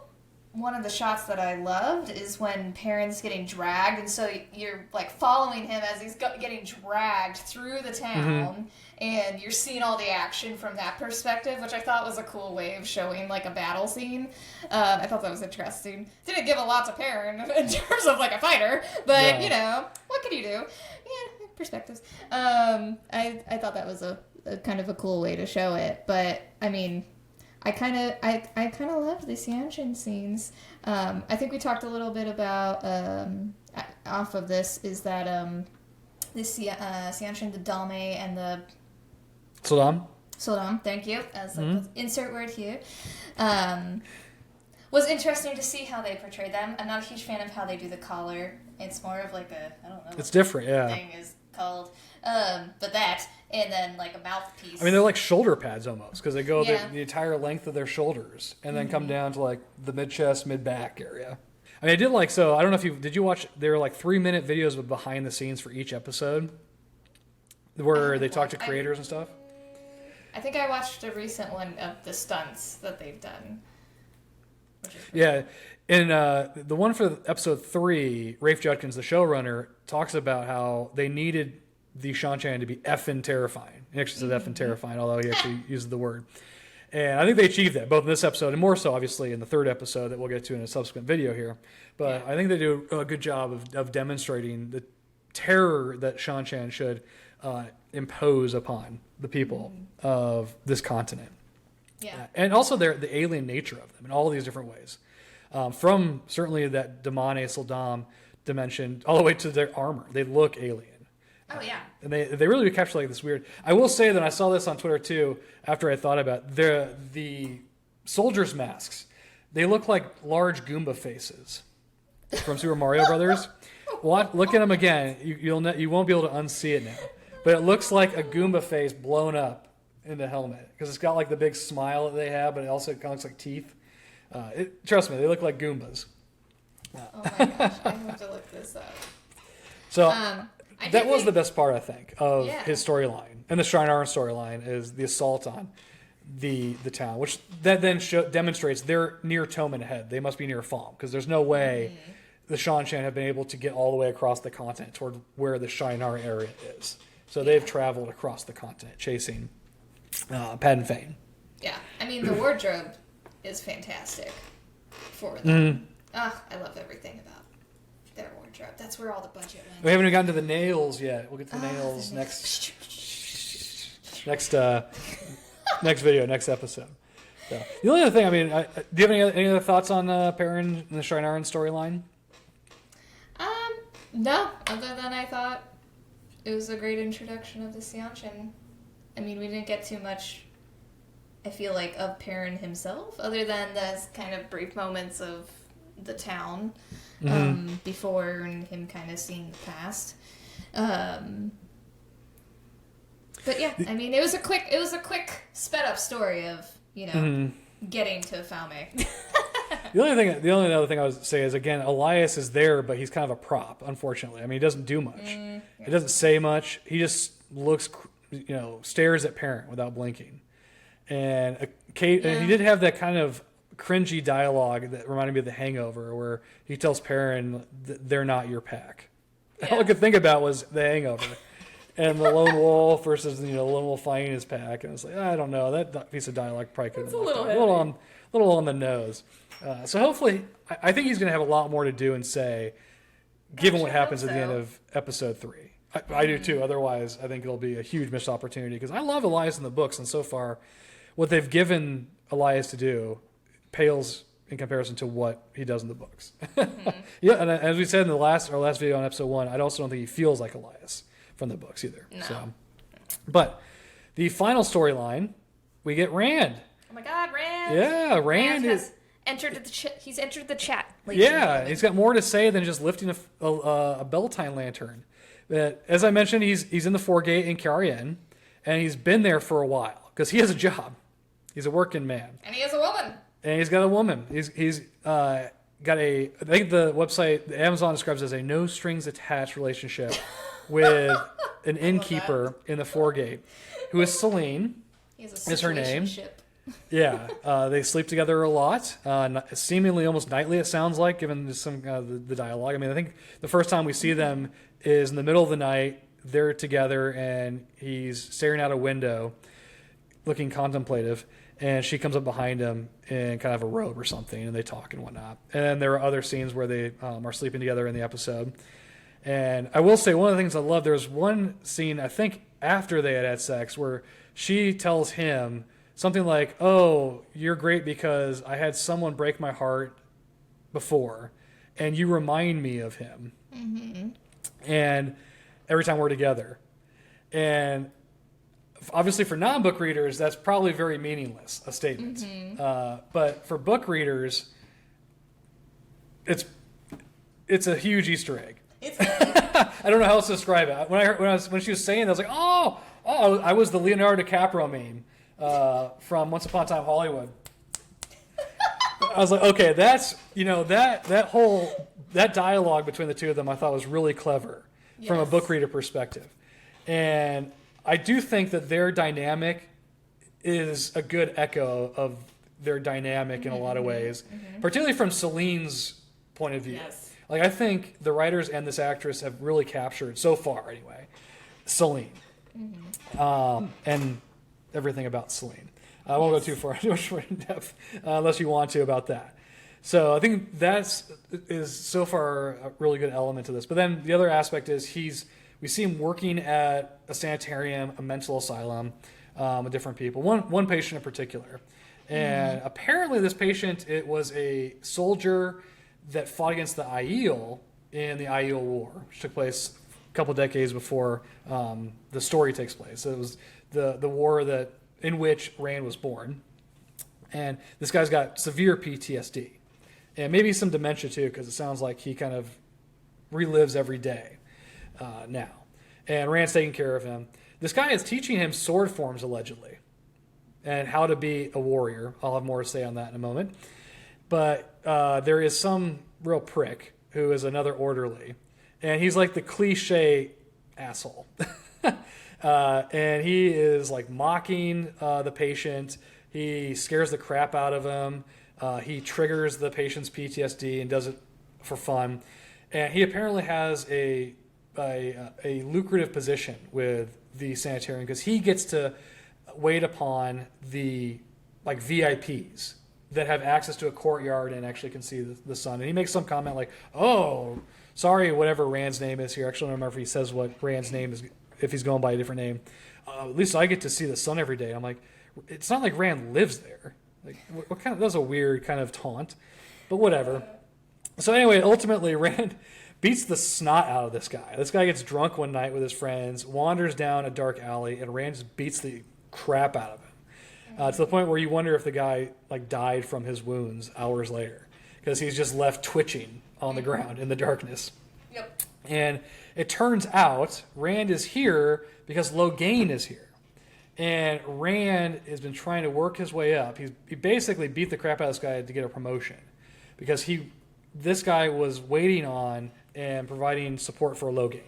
One of the shots that I loved is when Perrin's getting dragged, and so you're like following him as he's getting dragged through the town, and you're seeing all the action from that perspective, which I thought was a cool way of showing like a battle scene. I thought that was interesting. Didn't give a lot to Perrin in terms of like a fighter, but you know, what can you do? Yeah, perspectives. I thought that was a kind of a cool way to show it, but I mean, I kind of loved the Seanchan scenes. I think we talked a little bit about off of this is that the Seanchan, the Dame, and the Sodam. Thank you. As like the insert word here. Was interesting to see how they portray them. I'm not a huge fan of how they do the collar. It's more of like I don't know. It's different, yeah. Thing is called, but that. And then, like, a mouthpiece. I mean, they're like shoulder pads almost, because they go the entire length of their shoulders and then come down to, like, the mid-chest, mid-back area. I mean, I did like, so, I don't know if did you watch, there were, like, 3-minute videos of behind the scenes for each episode where they talk to creators and stuff? I think I watched a recent one of the stunts that they've done. Yeah, and the one for episode 3, Rafe Judkins, the showrunner, talks about how they needed the Seanchan to be effing terrifying. He actually says effing terrifying, although he actually uses the word. And I think they achieved that, both in this episode and more so, obviously, in the 3rd episode that we'll get to in a subsequent video here. But I think they do a good job of demonstrating the terror that Seanchan should impose upon the people of this continent. Yeah. And also the alien nature of them in all these different ways. From certainly that Damane Sildam dimension all the way to their armor. They look alien. Oh, yeah. And they really do capture like this weird. I will say that I saw this on Twitter too after I thought about it. The soldiers' masks. They look like large Goomba faces from Super Mario Brothers. Look at them again. You won't be able to unsee it now. But it looks like a Goomba face blown up in the helmet because it's got like the big smile that they have, but it also kind of looks like teeth. Trust me, they look like Goombas. Oh my gosh, I have to look this up. So. That was the best part, I think, of his storyline. And the Shinar storyline is the assault on the town, which that then demonstrates they're near Toman Head. They must be near Falm, because there's no way the Seanchan have been able to get all the way across the continent toward where the Shinar area is. So they've traveled across the continent, chasing Padden Fane. Yeah, I mean, the wardrobe is fantastic for them. I love everything about their wardrobe. That's where all the budget went. We haven't even gotten to the nails yet. We'll get to the nails next video, next episode. So, the only other thing, I mean, do you have any other thoughts on Perrin and the Shinaran storyline? No, other than I thought it was a great introduction of the Seanchan. I mean, we didn't get too much, I feel like, of Perrin himself, other than those kind of brief moments of the town. Before and him kind of seeing the past, but yeah, I mean, it was a quick sped up story of getting to Falme. The only other thing I would say is, again, Elias is there, but he's kind of a prop. Unfortunately, I mean, he doesn't do much. He doesn't say much. He just looks, stares at Perrin without blinking, and he did have that kind of cringy dialogue that reminded me of The Hangover, where he tells Perrin that they're not your pack. All I could think about was The Hangover. And the lone wolf versus the lone wolf finding his pack, and I was like, I don't know, that piece of dialogue probably could have been a little on the nose. So hopefully, I think he's going to have a lot more to do and say, given what happens at the end of episode 3. I do too. Otherwise, I think it'll be a huge missed opportunity because I love Elias in the books, and so far, what they've given Elias to do pales in comparison to what he does in the books. Yeah, and as we said in our last video on episode 1, I also don't think he feels like Elias from the books either. No. So, but the final storyline, we get Rand. Oh my God, Rand! Yeah, Rand has entered he's entered the chat. Yeah, he's got more to say than just lifting a Beltane lantern. But as I mentioned, he's in the Foregate in Carrion, and he's been there for a while because he has a job. He's a working man, and he has a woman. And he's got a woman. He's got I think the website, the Amazon describes it as a no strings attached relationship with an innkeeper in the Foregate, who is Celine. Is her name? Yeah, they sleep together a lot, seemingly almost nightly. It sounds like, given some the dialogue. I mean, I think the first time we see them is in the middle of the night. They're together, and he's staring out a window, looking contemplative. And she comes up behind him in kind of a robe or something, and they talk and whatnot. And then there are other scenes where they are sleeping together in the episode. And I will say, one of the things I love, there's one scene, I think, after they had sex, where she tells him something like, oh, you're great because I had someone break my heart before, and you remind me of him. Mm-hmm. And every time we're together. And obviously for non-book readers, that's probably very meaningless, a statement. Mm-hmm. But for book readers, it's a huge Easter egg. I don't know how else to describe it. When she was saying that, I was like, oh, I was the Leonardo DiCaprio meme from Once Upon a Time Hollywood. I was like, okay, that's that dialogue between the two of them I thought was really clever from a book reader perspective. And I do think that their dynamic is a good echo of their dynamic in a lot of ways, particularly from Celine's point of view. Yes. Like, I think the writers and this actress have really captured, so far anyway, Celine. And everything about Celine. I won't go too far in depth unless you want to about that. So I think is so far a really good element to this. But then the other aspect is we see him working at a sanitarium, a mental asylum, with different people. One patient in particular. And apparently this patient, it was a soldier that fought against the Aiel in the Aiel War, which took place a couple decades before the story takes place. So it was the war in which Rand was born. And this guy's got severe PTSD. And maybe some dementia too, because it sounds like he kind of relives every day now. And Rand's taking care of him. This guy is teaching him sword forms, allegedly, and how to be a warrior. I'll have more to say on that in a moment. But there is some real prick who is another orderly. And he's like the cliche asshole. And he is like mocking the patient. He scares the crap out of him. He triggers the patient's PTSD and does it for fun. And he apparently has a lucrative position with the sanitarium because he gets to wait upon the VIPs that have access to a courtyard and actually can see the sun. And he makes some comment like, oh, sorry, whatever Rand's name is here. Actually, I don't remember if he says what Rand's name is, if he's going by a different name. At least I get to see the sun every day. I'm like, it's not like Rand lives there. Like, what kind of, that was a weird kind of taunt, but whatever. So anyway, ultimately Rand beats the snot out of this guy. This guy gets drunk one night with his friends, wanders down a dark alley, and Rand just beats the crap out of him. To the point where you wonder if the guy died from his wounds hours later, because he's just left twitching on the ground in the darkness. Yep. And it turns out Rand is here because Logain is here. And Rand has been trying to work his way up. He basically beat the crap out of this guy to get a promotion because this guy was waiting on and providing support for Logain.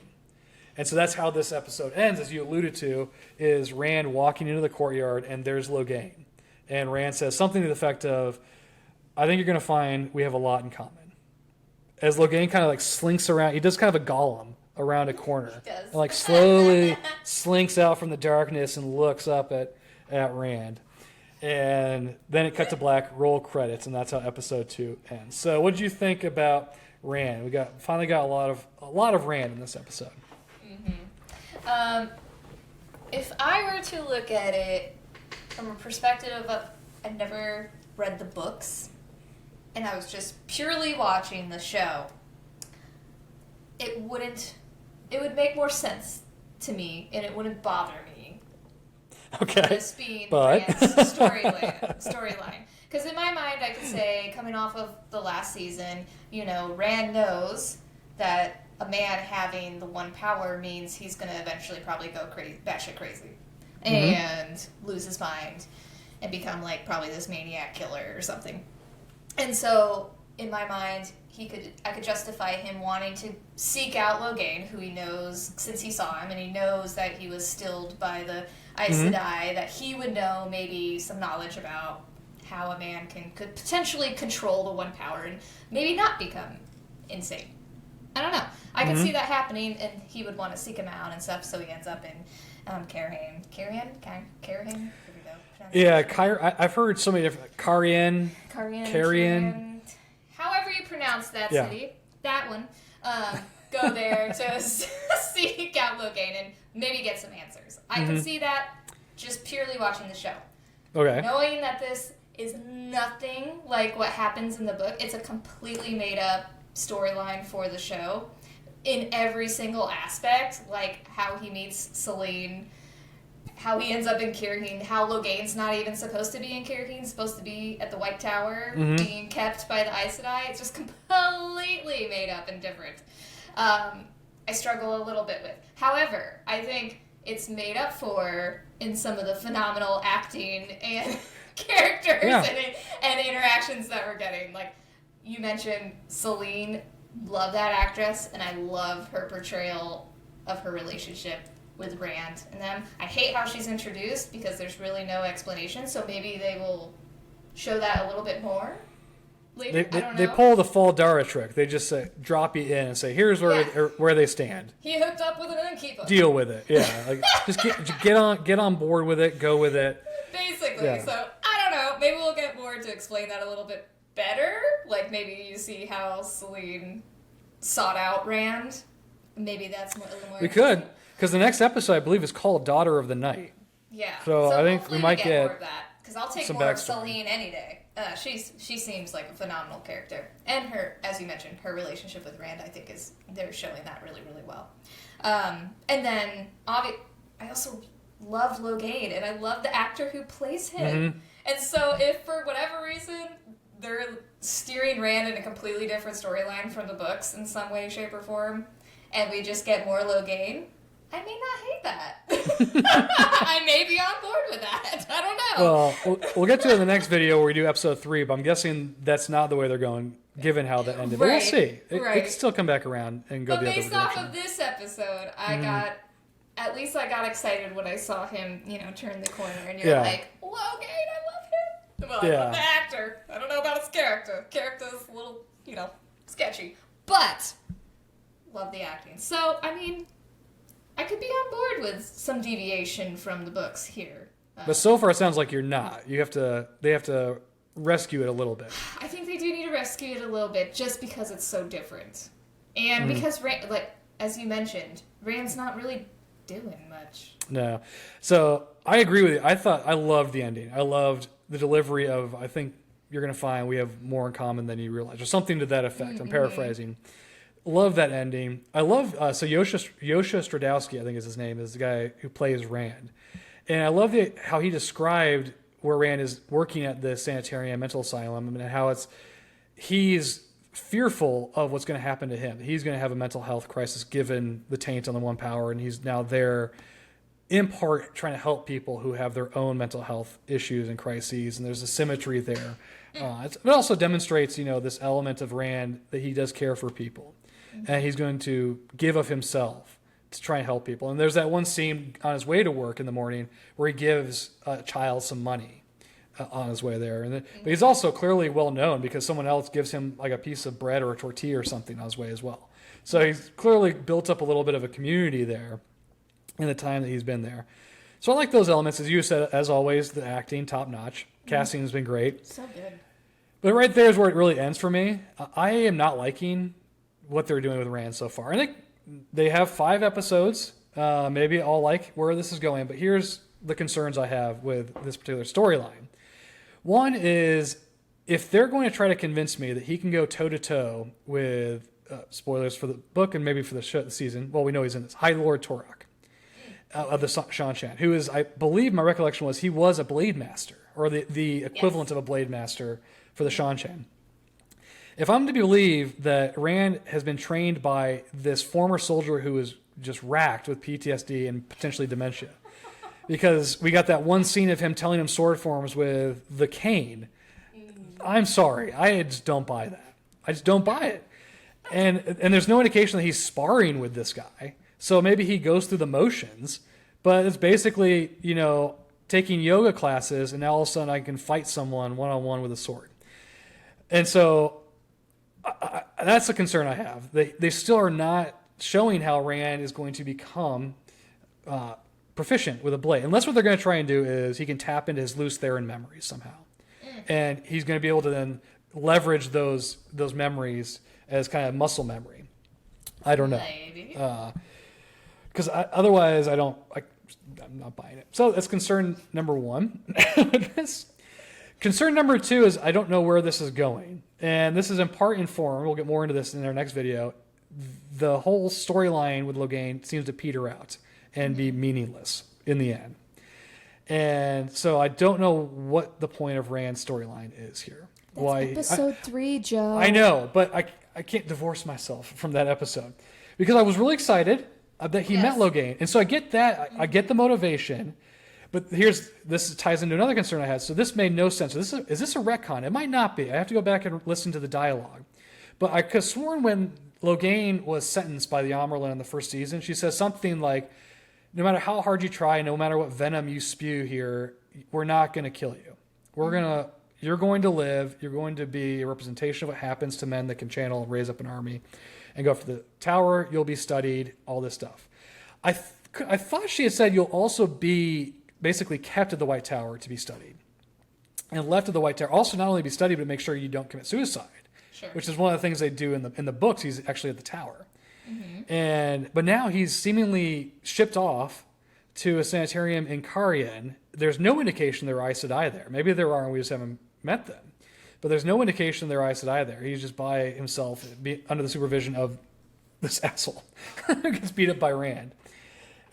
And so that's how this episode ends, as you alluded to, is Rand walking into the courtyard and there's Logain. And Rand says something to the effect of, I think you're going to find we have a lot in common. As Logain kind of slinks around, he does kind of a Gollum around a corner. He does. And like slowly slinks out from the darkness and looks up at Rand. And then it cut to black, roll credits, and that's how episode 2 ends. So what did you think about Rand? We finally got a lot of Rand in this episode. If I were to look at it from a perspective of I'd never read the books and I was just purely watching the show, it would make more sense to me and it wouldn't bother me. Okay. This being But Rand's storyline. Because in my mind, I could say, coming off of the last season, Rand knows that a man having the one power means he's going to eventually probably go batshit crazy and lose his mind and become like probably this maniac killer or something. And so in my mind, I could justify him wanting to seek out Logain, who he knows since he saw him, and he knows that he was stilled by the Aes Sedai, that he would know maybe some knowledge about how a man could potentially control the one power and maybe not become insane. I don't know. I could see that happening, and he would want to seek him out and stuff, so he ends up in Carrion? There we go. Yeah, I've heard so many different... Carrion. However you pronounce that city, that one. Go there to seek out Logain and maybe get some answers. I can see that just purely watching the show. Okay. Knowing that this is nothing like what happens in the book. It's a completely made up storyline for the show in every single aspect, like how he meets Selene, how he ends up in Kirheen, how Logain's not even supposed to be in Kirheen, supposed to be at the White Tower, being kept by the Aes Sedai. It's just completely made up and different. I struggle a little bit with. However, I think it's made up for in some of the phenomenal acting and characters and interactions that we're getting. Like, you mentioned Selene, love that actress, and I love her portrayal of her relationship with Rand and them. I hate how she's introduced because there's really no explanation, so maybe they will show that a little bit more later. I don't know. They pull the Fall Dara trick. They just say, drop you in and say, here's where they stand. He hooked up with an innkeeper. Deal with it. Yeah. Like, just get on board with it. Go with it. Basically. Yeah. So, I don't know. Maybe we'll get more to explain that a little bit better. Like, maybe you see how Selene sought out Rand. Maybe that's a little more. We could. Because the next episode, I believe, is called Daughter of the Night. Yeah. So I think we might get more of that. Because I'll take some more of backstory. Selene any day. She seems like a phenomenal character. And her, as you mentioned, her relationship with Rand, I think they're showing that really, really well. And then, I also love Logain, and I love the actor who plays him. And so if for whatever reason they're steering Rand in a completely different storyline from the books in some way, shape, or form, and we just get more Logain, I may not hate that. I may be on board with that. I don't know. Well, we'll get to it in the next video where we do episode 3, but I'm guessing that's not the way they're going, given how that ended. But we'll see. It can still come back around and go the other direction. But based off of this episode, I got excited when I saw him, turn the corner, and you're like, Logain, I love him. Well, I love the actor. I don't know about his character. Character's a little, sketchy. But, love the acting. So, I could be on board with some deviation from the books here. But so far, it sounds like you're not. They have to rescue it a little bit. I think they do need to rescue it a little bit, just because it's so different, and because as you mentioned, Rand's not really doing much. No, so I agree with you. I loved the ending. I loved the delivery of. I think you're going to find we have more in common than you realize, or something to that effect. I'm paraphrasing. Love that ending. I love so Yosha Stradowski, I think is his name, is the guy who plays Rand, and I love how he described where Rand is working at the sanitarium mental asylum, and how he's fearful of what's going to happen to him. He's going to have a mental health crisis given the taint on the one power, and he's now there in part trying to help people who have their own mental health issues and crises, and there's a symmetry there. It also demonstrates, this element of Rand that he does care for people. And he's going to give of himself to try and help people. And there's that one scene on his way to work in the morning where he gives a child some money on his way there. But he's also clearly well known because someone else gives him like a piece of bread or a tortilla or something on his way as well. So he's clearly built up a little bit of a community there in the time that he's been there. So I like those elements. As you said, as always, the acting, top notch. Casting has been great. So good. But right there is where it really ends for me. I am not liking what they're doing with Rand so far. I think they have 5 episodes. Maybe I'll like where this is going. But here's the concerns I have with this particular storyline. One is if they're going to try to convince me that he can go toe-to-toe with, spoilers for the book and maybe for the season. Well, we know he's in this. High Lord Torok of the Shan-Shan, who is, I believe my recollection was he was a blade master, or the equivalent of a blade master for the Shan-Shan. If I'm to believe that Rand has been trained by this former soldier who is just racked with PTSD and potentially dementia, because we got that one scene of him telling him sword forms with the cane, I'm sorry, I just don't buy that. I just don't buy it. And there's no indication that he's sparring with this guy. So maybe he goes through the motions, but it's basically, taking yoga classes, and now all of a sudden I can fight someone one-on-one with a sword. And so that's a concern I have. They still are not showing how Rand is going to become proficient with a blade. Unless what they're going to try and do is he can tap into his loose Theron memories somehow. And he's going to be able to then leverage those memories as kind of muscle memory. I don't know. Because otherwise I'm not buying it. So that's concern number 1. Concern number 2 is I don't know where this is going. And this is in part informed. We'll get more into this in our next video. The whole storyline with Logain seems to peter out and be meaningless in the end. And so I don't know what the point of Rand's storyline is here. That's episode 3, Joe. I know, but I can't divorce myself from that episode. Because I was really excited that he met Logain. And so I get that. I get the motivation. But this ties into another concern I had. So this made no sense. Is this a retcon? It might not be. I have to go back and listen to the dialogue. But I could have sworn when Logain was sentenced by the Amyrlin in the first season, she says something like, no matter how hard you try, no matter what venom you spew here, we're not going to kill you. You're going to live. You're going to be a representation of what happens to men that can channel and raise up an army and go after the tower. You'll be studied, all this stuff. I thought she had said you'll also be basically kept at the White Tower to be studied and left at the White Tower. Also not only be studied, but make sure you don't commit suicide, which is one of the things they do in the books. He's actually at the tower. But now he's seemingly shipped off to a sanitarium in Karien. There's no indication there are Aes Sedai there. Maybe there are and we just haven't met them. But there's no indication there are Aes Sedai there. He's just by himself, under the supervision of this asshole who gets beat up by Rand.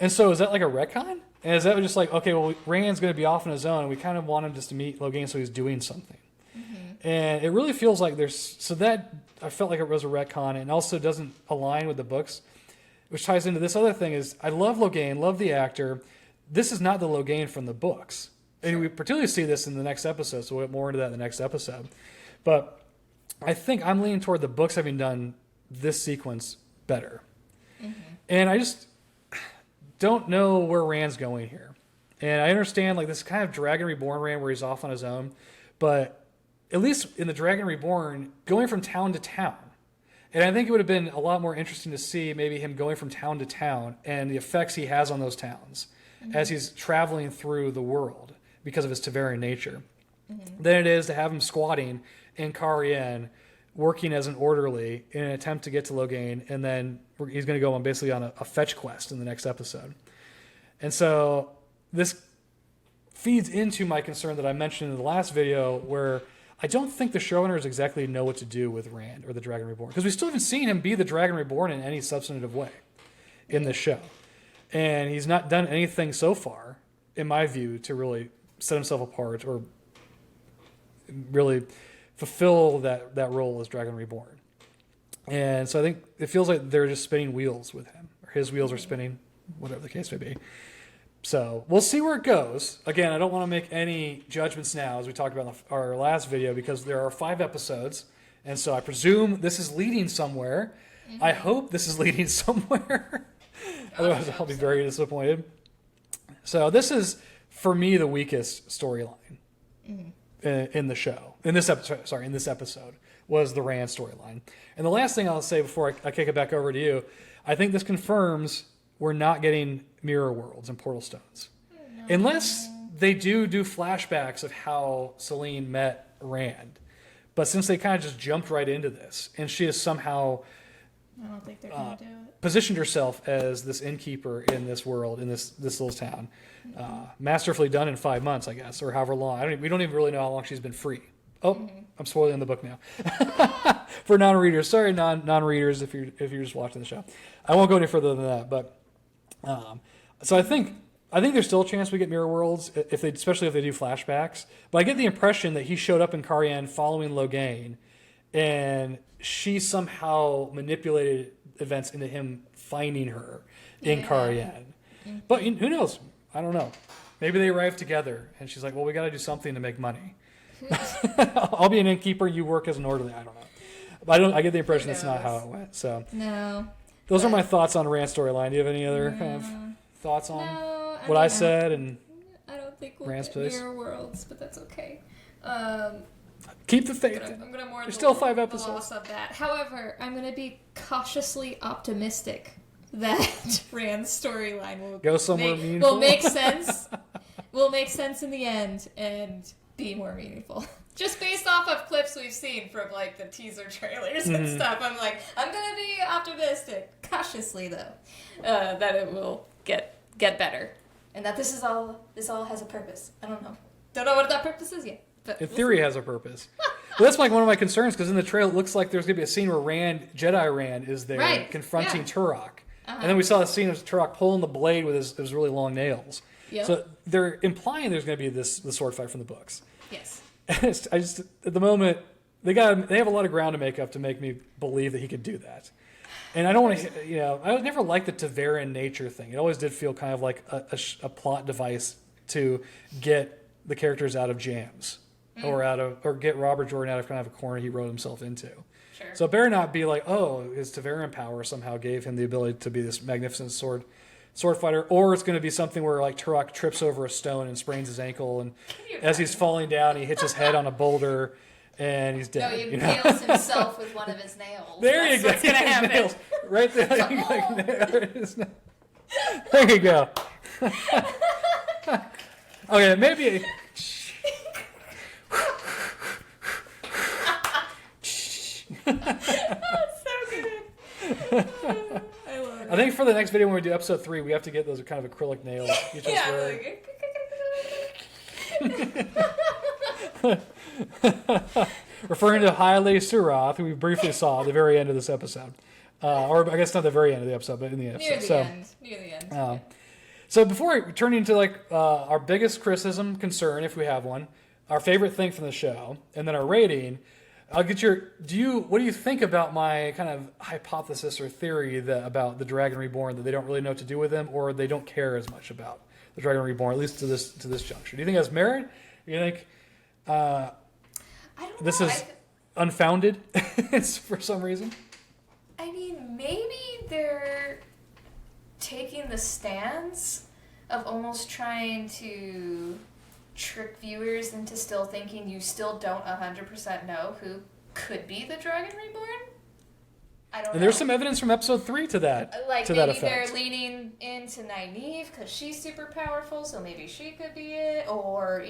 And so is that like a retcon? And is that just like, okay, well, Rand's going to be off on his own, and we kind of want him just to meet Logain so he's doing something. And it really feels like I felt like it was a retcon, and also doesn't align with the books, which ties into this other thing is I love Logain, love the actor. This is not the Logain from the books. And we particularly see this in the next episode, so we'll get more into that in the next episode. But I think I'm leaning toward the books having done this sequence better. And I just don't know where Rand's going here. And I understand like this kind of Dragon Reborn Rand where he's off on his own, but at least in the Dragon Reborn, going from town to town. And I think it would have been a lot more interesting to see maybe him going from town to town and the effects he has on those towns as he's traveling through the world because of his Tavarian nature than it is to have him squatting in Karien working as an orderly in an attempt to get to Logain, and then he's going to go on basically on a fetch quest in the next episode. And so this feeds into my concern that I mentioned in the last video where I don't think the showrunners exactly know what to do with Rand or the Dragon Reborn, because we still haven't seen him be the Dragon Reborn in any substantive way in this show. And he's not done anything so far, in my view, to really set himself apart or really fulfill that role as Dragon Reborn. And so I think it feels like they're just spinning wheels with him, or his wheels are spinning, whatever the case may be. So we'll see where it goes. Again, I don't want to make any judgments now, as we talked about in our last video, because there are 5 episodes. And so I presume this is leading somewhere. I hope this is leading somewhere. Otherwise, I'll be very disappointed. So this is, for me, the weakest storyline in the show. In this episode, was the Rand storyline. And the last thing I'll say before I kick it back over to you, I think this confirms we're not getting mirror worlds and portal stones. No. Unless they do flashbacks of how Selene met Rand. But since they kind of just jumped right into this, and she has somehow I don't think they're going to do it. Positioned herself as this innkeeper in this world, in this little town. Masterfully done in 5 months, I guess, or however long. We don't even really know how long she's been free. Oh, I'm spoiling the book now. For non-readers. Sorry, non-readers if you're just watching the show. I won't go any further than that. But so I think there's still a chance we get mirror worlds, especially if they do flashbacks. But I get the impression that he showed up in Carian following Logain, and she somehow manipulated events into him finding her in Carian. But who knows? I don't know. Maybe they arrive together, and she's like, well, we got to do something to make money. I'll be an innkeeper, you work as an orderly. I don't know. But I get the impression that's not how it went. So no. Those are my thoughts on Rand's storyline. Do you have any other kind of thoughts on what I said? And I don't think we'll Rand's get place? mirror worlds, but that's okay. Keep the faith. I'm gonna mourn There's still 5 the episodes. loss of that. However, I'm gonna be cautiously optimistic that Rand's storyline will Go somewhere meaningful. will make sense. Will make sense in the end and be more meaningful. Just based off of clips we've seen from like the teaser trailers and stuff, I'm gonna be optimistic, cautiously though, that it will get better, and that this all has a purpose. I don't know what that purpose is yet. But In theory, it has a purpose. Well, that's like one of my concerns, because in the trailer it looks like there's going to be a scene where Jedi Rand is there confronting Turok. And then we saw the scene of Turok pulling the blade with his really long nails. Yep. So they're implying there's going to be the sword fight from the books. Yes. I just at the moment they have a lot of ground to make up to make me believe that he could do that. And I don't want to, I never liked the Taveran nature thing. It always did feel kind of like a plot device to get the characters out of jams. Or get Robert Jordan out of kind of a corner he wrote himself into. Sure. So it better not be like, his Taveran power somehow gave him the ability to be this magnificent sword fighter, or it's going to be something where like Turok trips over a stone and sprains his ankle, and as he's falling down, he hits his head on a boulder, and he's dead. No, he nails himself with one of his nails. There you go. What's going to happen? Nails. Right there. There you go. Okay, maybe. That's so good. I love it. I think for the next video when we do episode 3, we have to get those kind of acrylic nails. You just referring to Haile Surath, who we briefly saw at the very end of this episode. Or I guess not the very end of the episode, but in the episode. Near the end. So before I turn into our biggest criticism, concern, if we have one, our favorite thing from the show, and then our rating, I'll get what do you think about my kind of hypothesis or theory about the Dragon Reborn, that they don't really know what to do with him, or they don't care as much about the Dragon Reborn, at least to this juncture? Do you think it has merit? Do you think this is unfounded for some reason? I mean, maybe they're taking the stance of almost trying to trick viewers into still thinking you still don't 100% know who could be the Dragon Reborn. I don't know. And there's some evidence from episode 3 to that. Like to maybe that effect. they're leaning into Nynaeve because she's super powerful, so maybe she could be it. Or,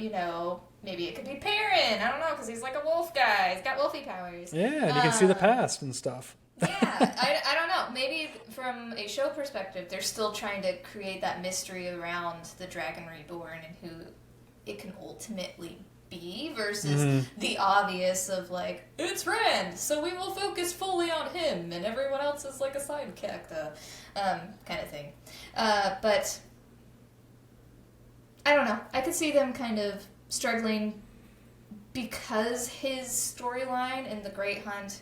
maybe it could be Perrin. I don't know, because he's like a wolf guy. He's got wolfy powers. Yeah, and you can see the past and stuff. Yeah, I don't know. Maybe from a show perspective, they're still trying to create that mystery around the Dragon Reborn and who it can ultimately be versus the obvious of like, it's Rand, so we will focus fully on him and everyone else is like a sidekick, kind of thing. But I don't know. I could see them kind of struggling because his storyline in The Great Hunt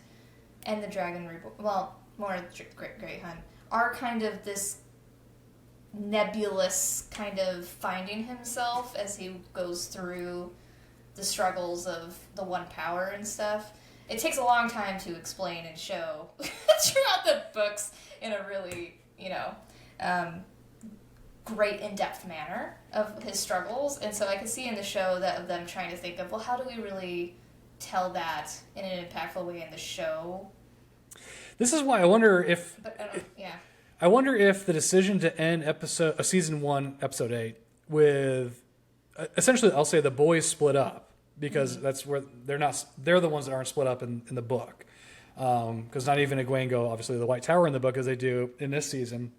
and the Dragon Reborn, well, more Great Hunt, are kind of this nebulous kind of finding himself as he goes through the struggles of the One Power and stuff. It takes a long time to explain and show throughout the books in a really, great in-depth manner of his struggles. And so I could see in the show that of them trying to think of, well, how do we really tell that in an impactful way in the show. This is why I wonder if... But, yeah. I wonder if the decision to end season 1, episode 8, with essentially, I'll say the boys split up, because that's where they're the ones that aren't split up in the book. Because not even Egwene go, obviously, to the White Tower in the book as they do in this season.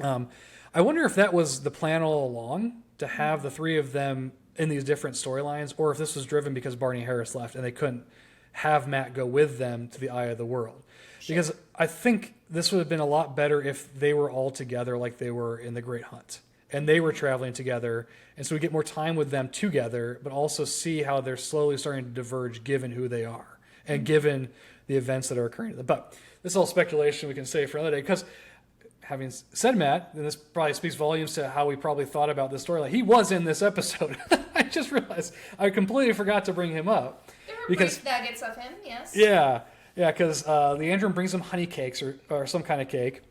I wonder if that was the plan all along, to have the three of them in these different storylines, or if this was driven because Barney Harris left and they couldn't have Matt go with them to the Eye of the World. Sure. Because I think this would have been a lot better if they were all together like they were in The Great Hunt. And they were traveling together, and so we get more time with them together, but also see how they're slowly starting to diverge given who they are and given the events that are occurring to them. But this is all speculation we can say for another day, because having said Matt, and this probably speaks volumes to how we probably thought about this storyline, he was in this episode. I just realized I completely forgot to bring him up. There were brief nuggets of him, yes. Yeah, because Leandrin brings him honey cakes or some kind of cake.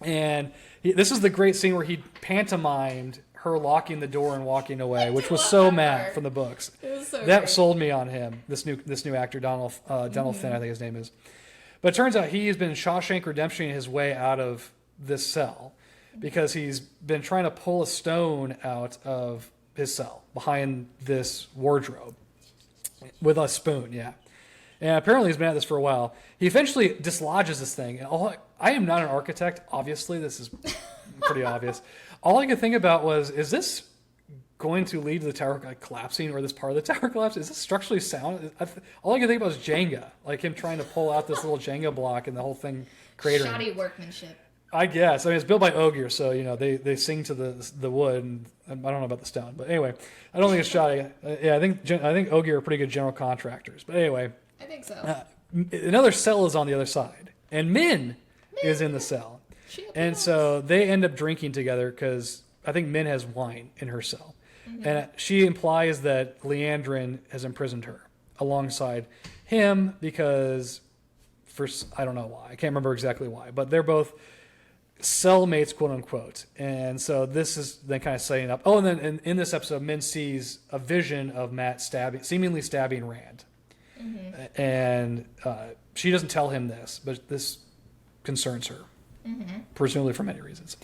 And this is the great scene where he pantomimed her locking the door and walking away, which was so Matt from the books. It was so that great. sold me on him. This new actor, Donald Finn, I think his name is. But it turns out he has been Shawshank Redemptioning his way out of this cell, because he's been trying to pull a stone out of his cell behind this wardrobe with a spoon. Yeah. And apparently he's been at this for a while. He eventually dislodges this thing. And I am not an architect. Obviously, this is pretty obvious. All I could think about was, is this going to lead to the tower collapsing, or this part of the tower collapse? Is this structurally sound? All I could think about was Jenga, like him trying to pull out this little Jenga block and the whall thing cratering. Shoddy workmanship. I guess. I mean, it's built by Ogier, so they sing to the wood, and I don't know about the stone. But anyway, I don't think it's shoddy. I think Ogier are pretty good general contractors. But anyway, I think so. Another cell is on the other side, and Min is in the cell, and so they end up drinking together because I think Min has wine in her cell, and she implies that Leandrin has imprisoned her alongside him because, I don't know why. I can't remember exactly why, but they're both cellmates, quote unquote. And so this is then kind of setting up. Oh, and then in this episode, Min sees a vision of Matt seemingly stabbing Rand. And she doesn't tell him this, but this concerns her, presumably for many reasons.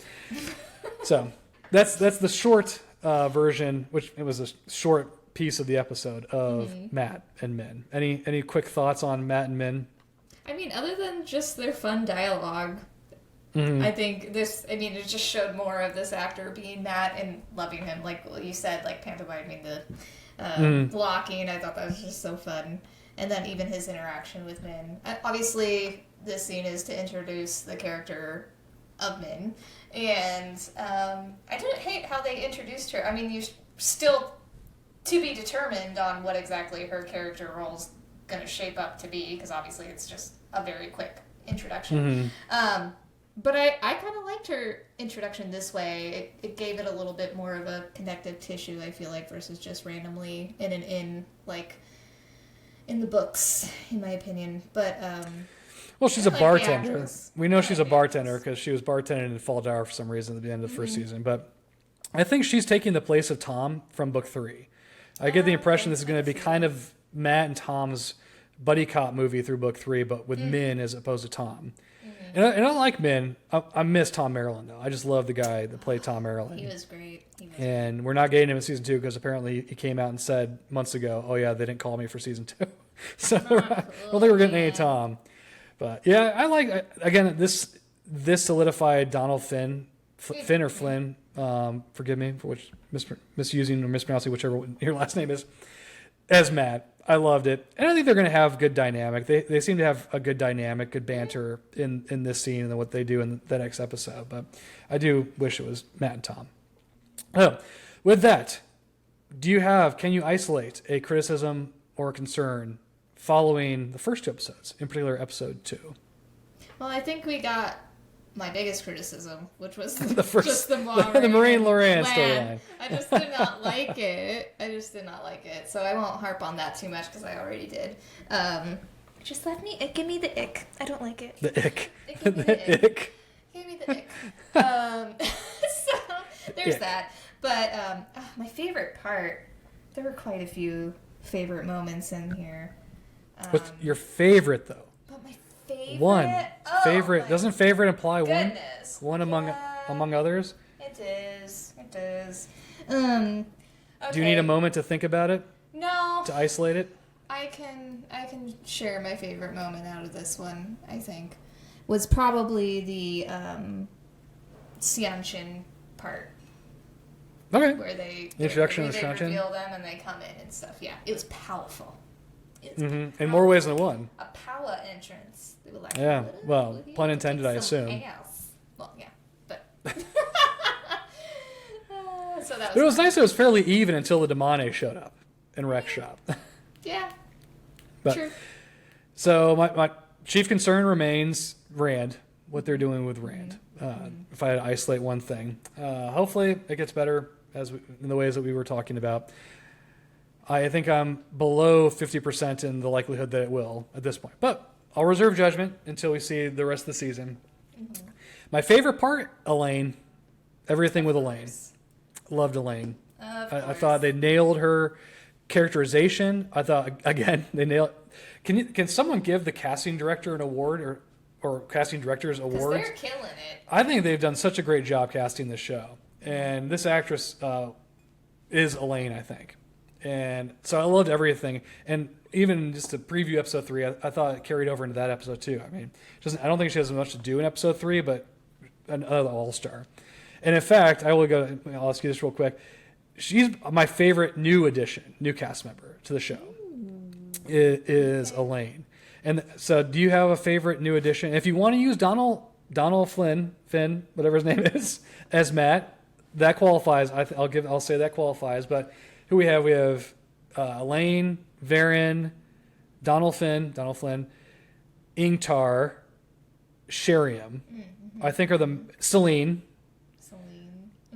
So that's the short version, which it was a short piece of the episode of Matt and Min. Any quick thoughts on Matt and Min? I mean, other than just their fun dialogue, I think it just showed more of this actor being Matt and loving him. Like you said, like pantomiming the blocking. I thought that was just so fun. And then even his interaction with Min. Obviously, this scene is to introduce the character of Min. And I didn't hate how they introduced her. I mean, you still to be determined on what exactly her character role's going to shape up to be, because obviously it's just a very quick introduction. But I kind of liked her introduction this way. It gave it a little bit more of a connective tissue, I feel like, versus just randomly in the books, in my opinion. But well, she's a bartender. We know she's a bartender because she was bartending in Fall Tower for some reason at the end of the first season. But I think she's taking the place of Tom from book 3. I get the impression this is going to be kind of Matt and Tom's buddy cop movie through book 3, but with Min as opposed to Tom. And I like Min. I miss Tom Maryland, though. I just love the guy that played Tom Maryland. He was great. And we're not getting him in season 2 because apparently he came out and said months ago, oh, yeah, they didn't call me for season 2. So I don't think we're getting any Tom. But, yeah, I like, again, this solidified Donald Finn or Flynn, forgive me for misusing or mispronouncing whichever your last name is, as Matt. I loved it. And I think they're going to have good dynamic. They seem to have a good dynamic, good banter in this scene and what they do in the next episode. But I do wish it was Matt and Tom. Oh, with that, can you isolate a criticism or concern following the first 2 episodes, in particular episode 2? Well, I think we got my biggest criticism, which was just the Moraine and Lan storyline. I just did not like it. So I won't harp on that too much because I already did. Just give me the ick. I don't like it. The ick. Give me the ick. Give me the ick. So there's that. But my favorite part, there were quite a few favorite moments in here. What's your favorite though? But my favorite. One favorite. Doesn't favorite imply goodness. one among others? It is. It is. Do you need a moment to think about it? No. To isolate it? I can share my favorite moment out of this one, I think. Was probably the Xianxin part. Okay. Where they introduction of they Xianxin. reveal them and they come in and stuff. Yeah, it was powerful. It was In more ways than one. a power entrance. They were like, Yeah. Well, pun intended, I assume. Ass. Well, yeah, but so that was. But it was nice. It was fairly even until the Damane showed up in Rex Shop. Yeah. But, True. so my chief concern remains Rand. What they're doing with Rand. If I had to isolate one thing, hopefully it gets better in the ways that we were talking about. I think I'm below 50% in the likelihood that it will at this point, but I'll reserve judgment until we see the rest of the season. Mm-hmm. My favorite part, Elaine. Everything with Elaine. Loved Elaine. I thought they nailed her characterization. I thought again they nailed. Can someone give the casting director an award or casting directors awards? Because they're killing it. I think they've done such a great job casting this show, and this actress is Elaine, I think, and so I loved everything. And even just to preview episode 3, I thought it carried over into that episode too. I mean, I don't think she has much to do in episode 3, but another all-star. And in fact, I'll ask you this real quick. She's my favorite new cast member to the show. Is Elaine. And so, do you have a favorite new addition? If you want to use Donald Finn, whatever his name is, as Matt, that qualifies. I'll say that qualifies. But who we have? We have Elaine, Perrin, Donald Flynn, Ingtar, Sheriam. I think are the Celine.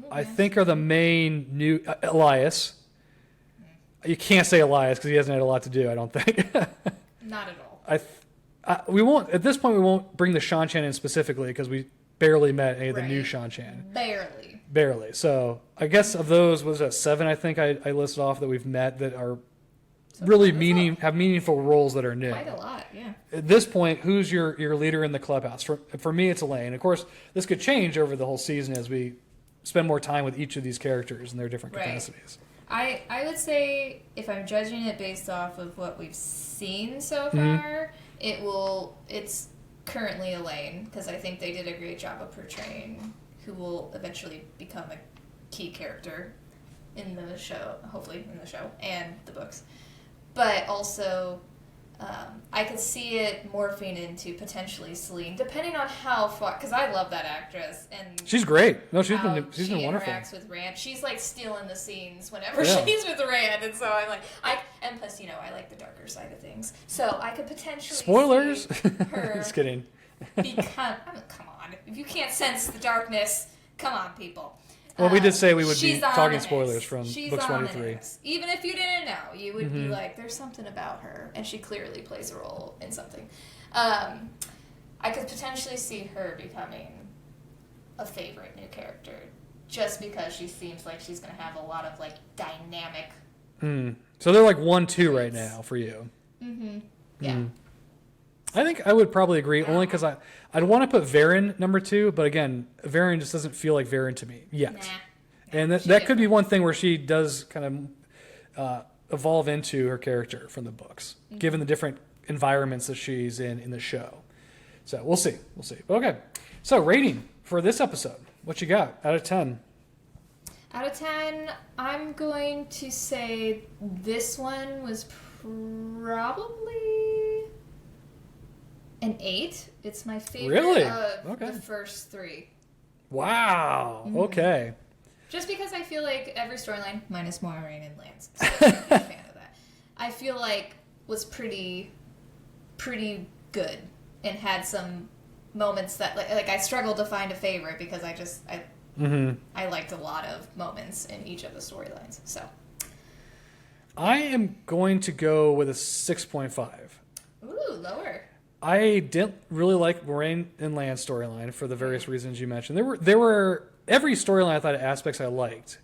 I think are the main new Elias. You can't say Elias because he hasn't had a lot to do. I don't think. Not at all. We won't at this point. We won't bring the Shan-Chan in specifically because we barely met any of the new Shan-Chan. Barely. So I guess of those, was that 7? I think I listed off that we've met that are really have meaningful roles that are new. Quite a lot, yeah. At this point, who's your leader in the clubhouse? For me, it's Elaine. Of course, this could change over the whole season as we spend more time with each of these characters and their different capacities. I would say if I'm judging it based off of what we've seen so far, it's currently Elaine, because I think they did a great job of portraying who will eventually become a key character in the show, hopefully in the show and the books. But also, I could see it morphing into potentially Celine, depending on how far. Because I love that actress, and she's great. No, she's been wonderful. Interacts with Rand. She's like stealing the scenes whenever she's with Rand, and so I'm like, and plus, I like the darker side of things, so I could potentially spoilers. See her Just kidding. Come on, if you can't sense the darkness, come on, people. Well, we did say we would be talking spoilers from books 23. Even if you didn't know, you would be like, there's something about her, and she clearly plays a role in something. I could potentially see her becoming a favorite new character, just because she seems like she's going to have a lot of, dynamic... So they're 1-2 right now for you. Yeah. I think I would probably agree, only because I'd want to put Perrin number 2, but again, Perrin just doesn't feel like Perrin to me yet. Nah. And that could be one thing where she does kind of evolve into her character from the books, given the different environments that she's in the show. So we'll see. But okay, so rating for this episode. What you got out of 10? Out of 10, I'm going to say this one was probably an 8. It's my favorite of the first 3. Wow. Okay. Just because I feel like every storyline, minus Moraine and Lan, so I'm a fan of that, I feel like was pretty good and had some moments that like I struggled to find a favorite because I liked a lot of moments in each of the storylines. So I am going to go with a 6.5. Ooh, lower. I didn't really like Moraine and Lan's storyline for the various reasons you mentioned. There were every storyline I thought had aspects I liked.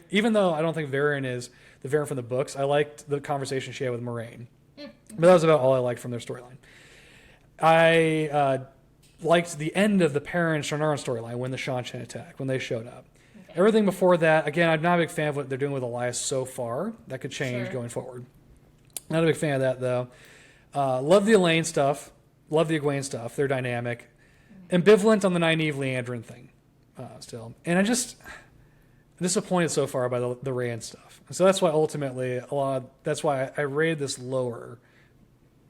Even though I don't think Perrin is the Perrin from the books, I liked the conversation she had with Moraine. But that was about all I liked from their storyline. I liked the end of the Perrin and Shannara storyline when the Shan-Chen attack, when they showed up. Okay. Everything before that, again, I'm not a big fan of what they're doing with Elias so far. That could change Sure. going forward. Not a big fan of that, though. Love the Elaine stuff. Love the Egwene stuff. They're dynamic. Ambivalent on the Nynaeve Leandrin thing still. And I'm disappointed so far by the Rand stuff. And so that's why ultimately, that's why I rated this lower,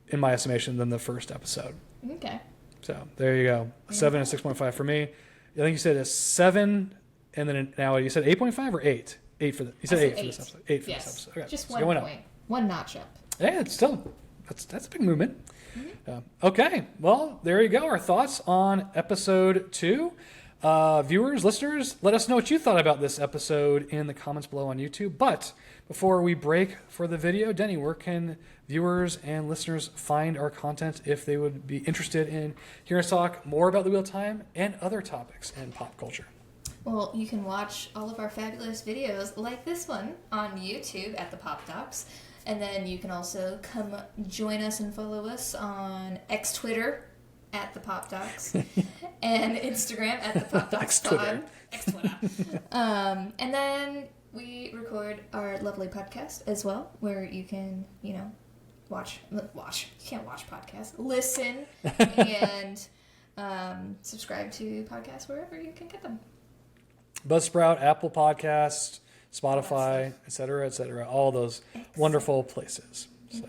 in my estimation, than the first episode. Okay. So there you go. 7 and 6.5 for me. I think you said a 7, and then now you said 8.5 or 8? 8 for the. You said 8 for this episode. 8 for this episode. Okay. Just So 1 going point. 1 notch up. Yeah, it's still that's a big movement. Okay, well there you go. Our thoughts on episode 2. Viewers, listeners, let us know what you thought about this episode in the comments below on YouTube. But before we break for the video, Denny, where can viewers and listeners find our content if they would be interested in hearing us talk more about the Wheel of Time and other topics in pop culture? Well, you can watch all of our fabulous videos like this one on YouTube at the Pop Docs. And then you can also come join us and follow us on Twitter at the Pop Docs and Instagram at the Pop Docs Pod. Twitter. And then we record our lovely podcast as well, where you can, watch. You can't watch podcasts. Listen and subscribe to podcasts wherever you can get them. Buzzsprout, Apple Podcasts, Spotify, et cetera, all those wonderful places. So,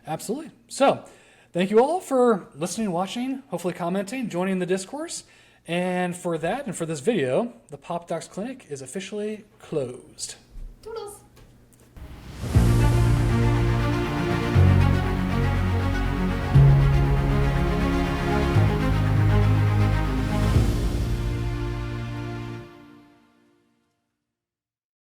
absolutely. So, thank you all for listening, watching, hopefully commenting, joining the discourse. And for that and for this video, the Pop Docs Clinic is officially closed.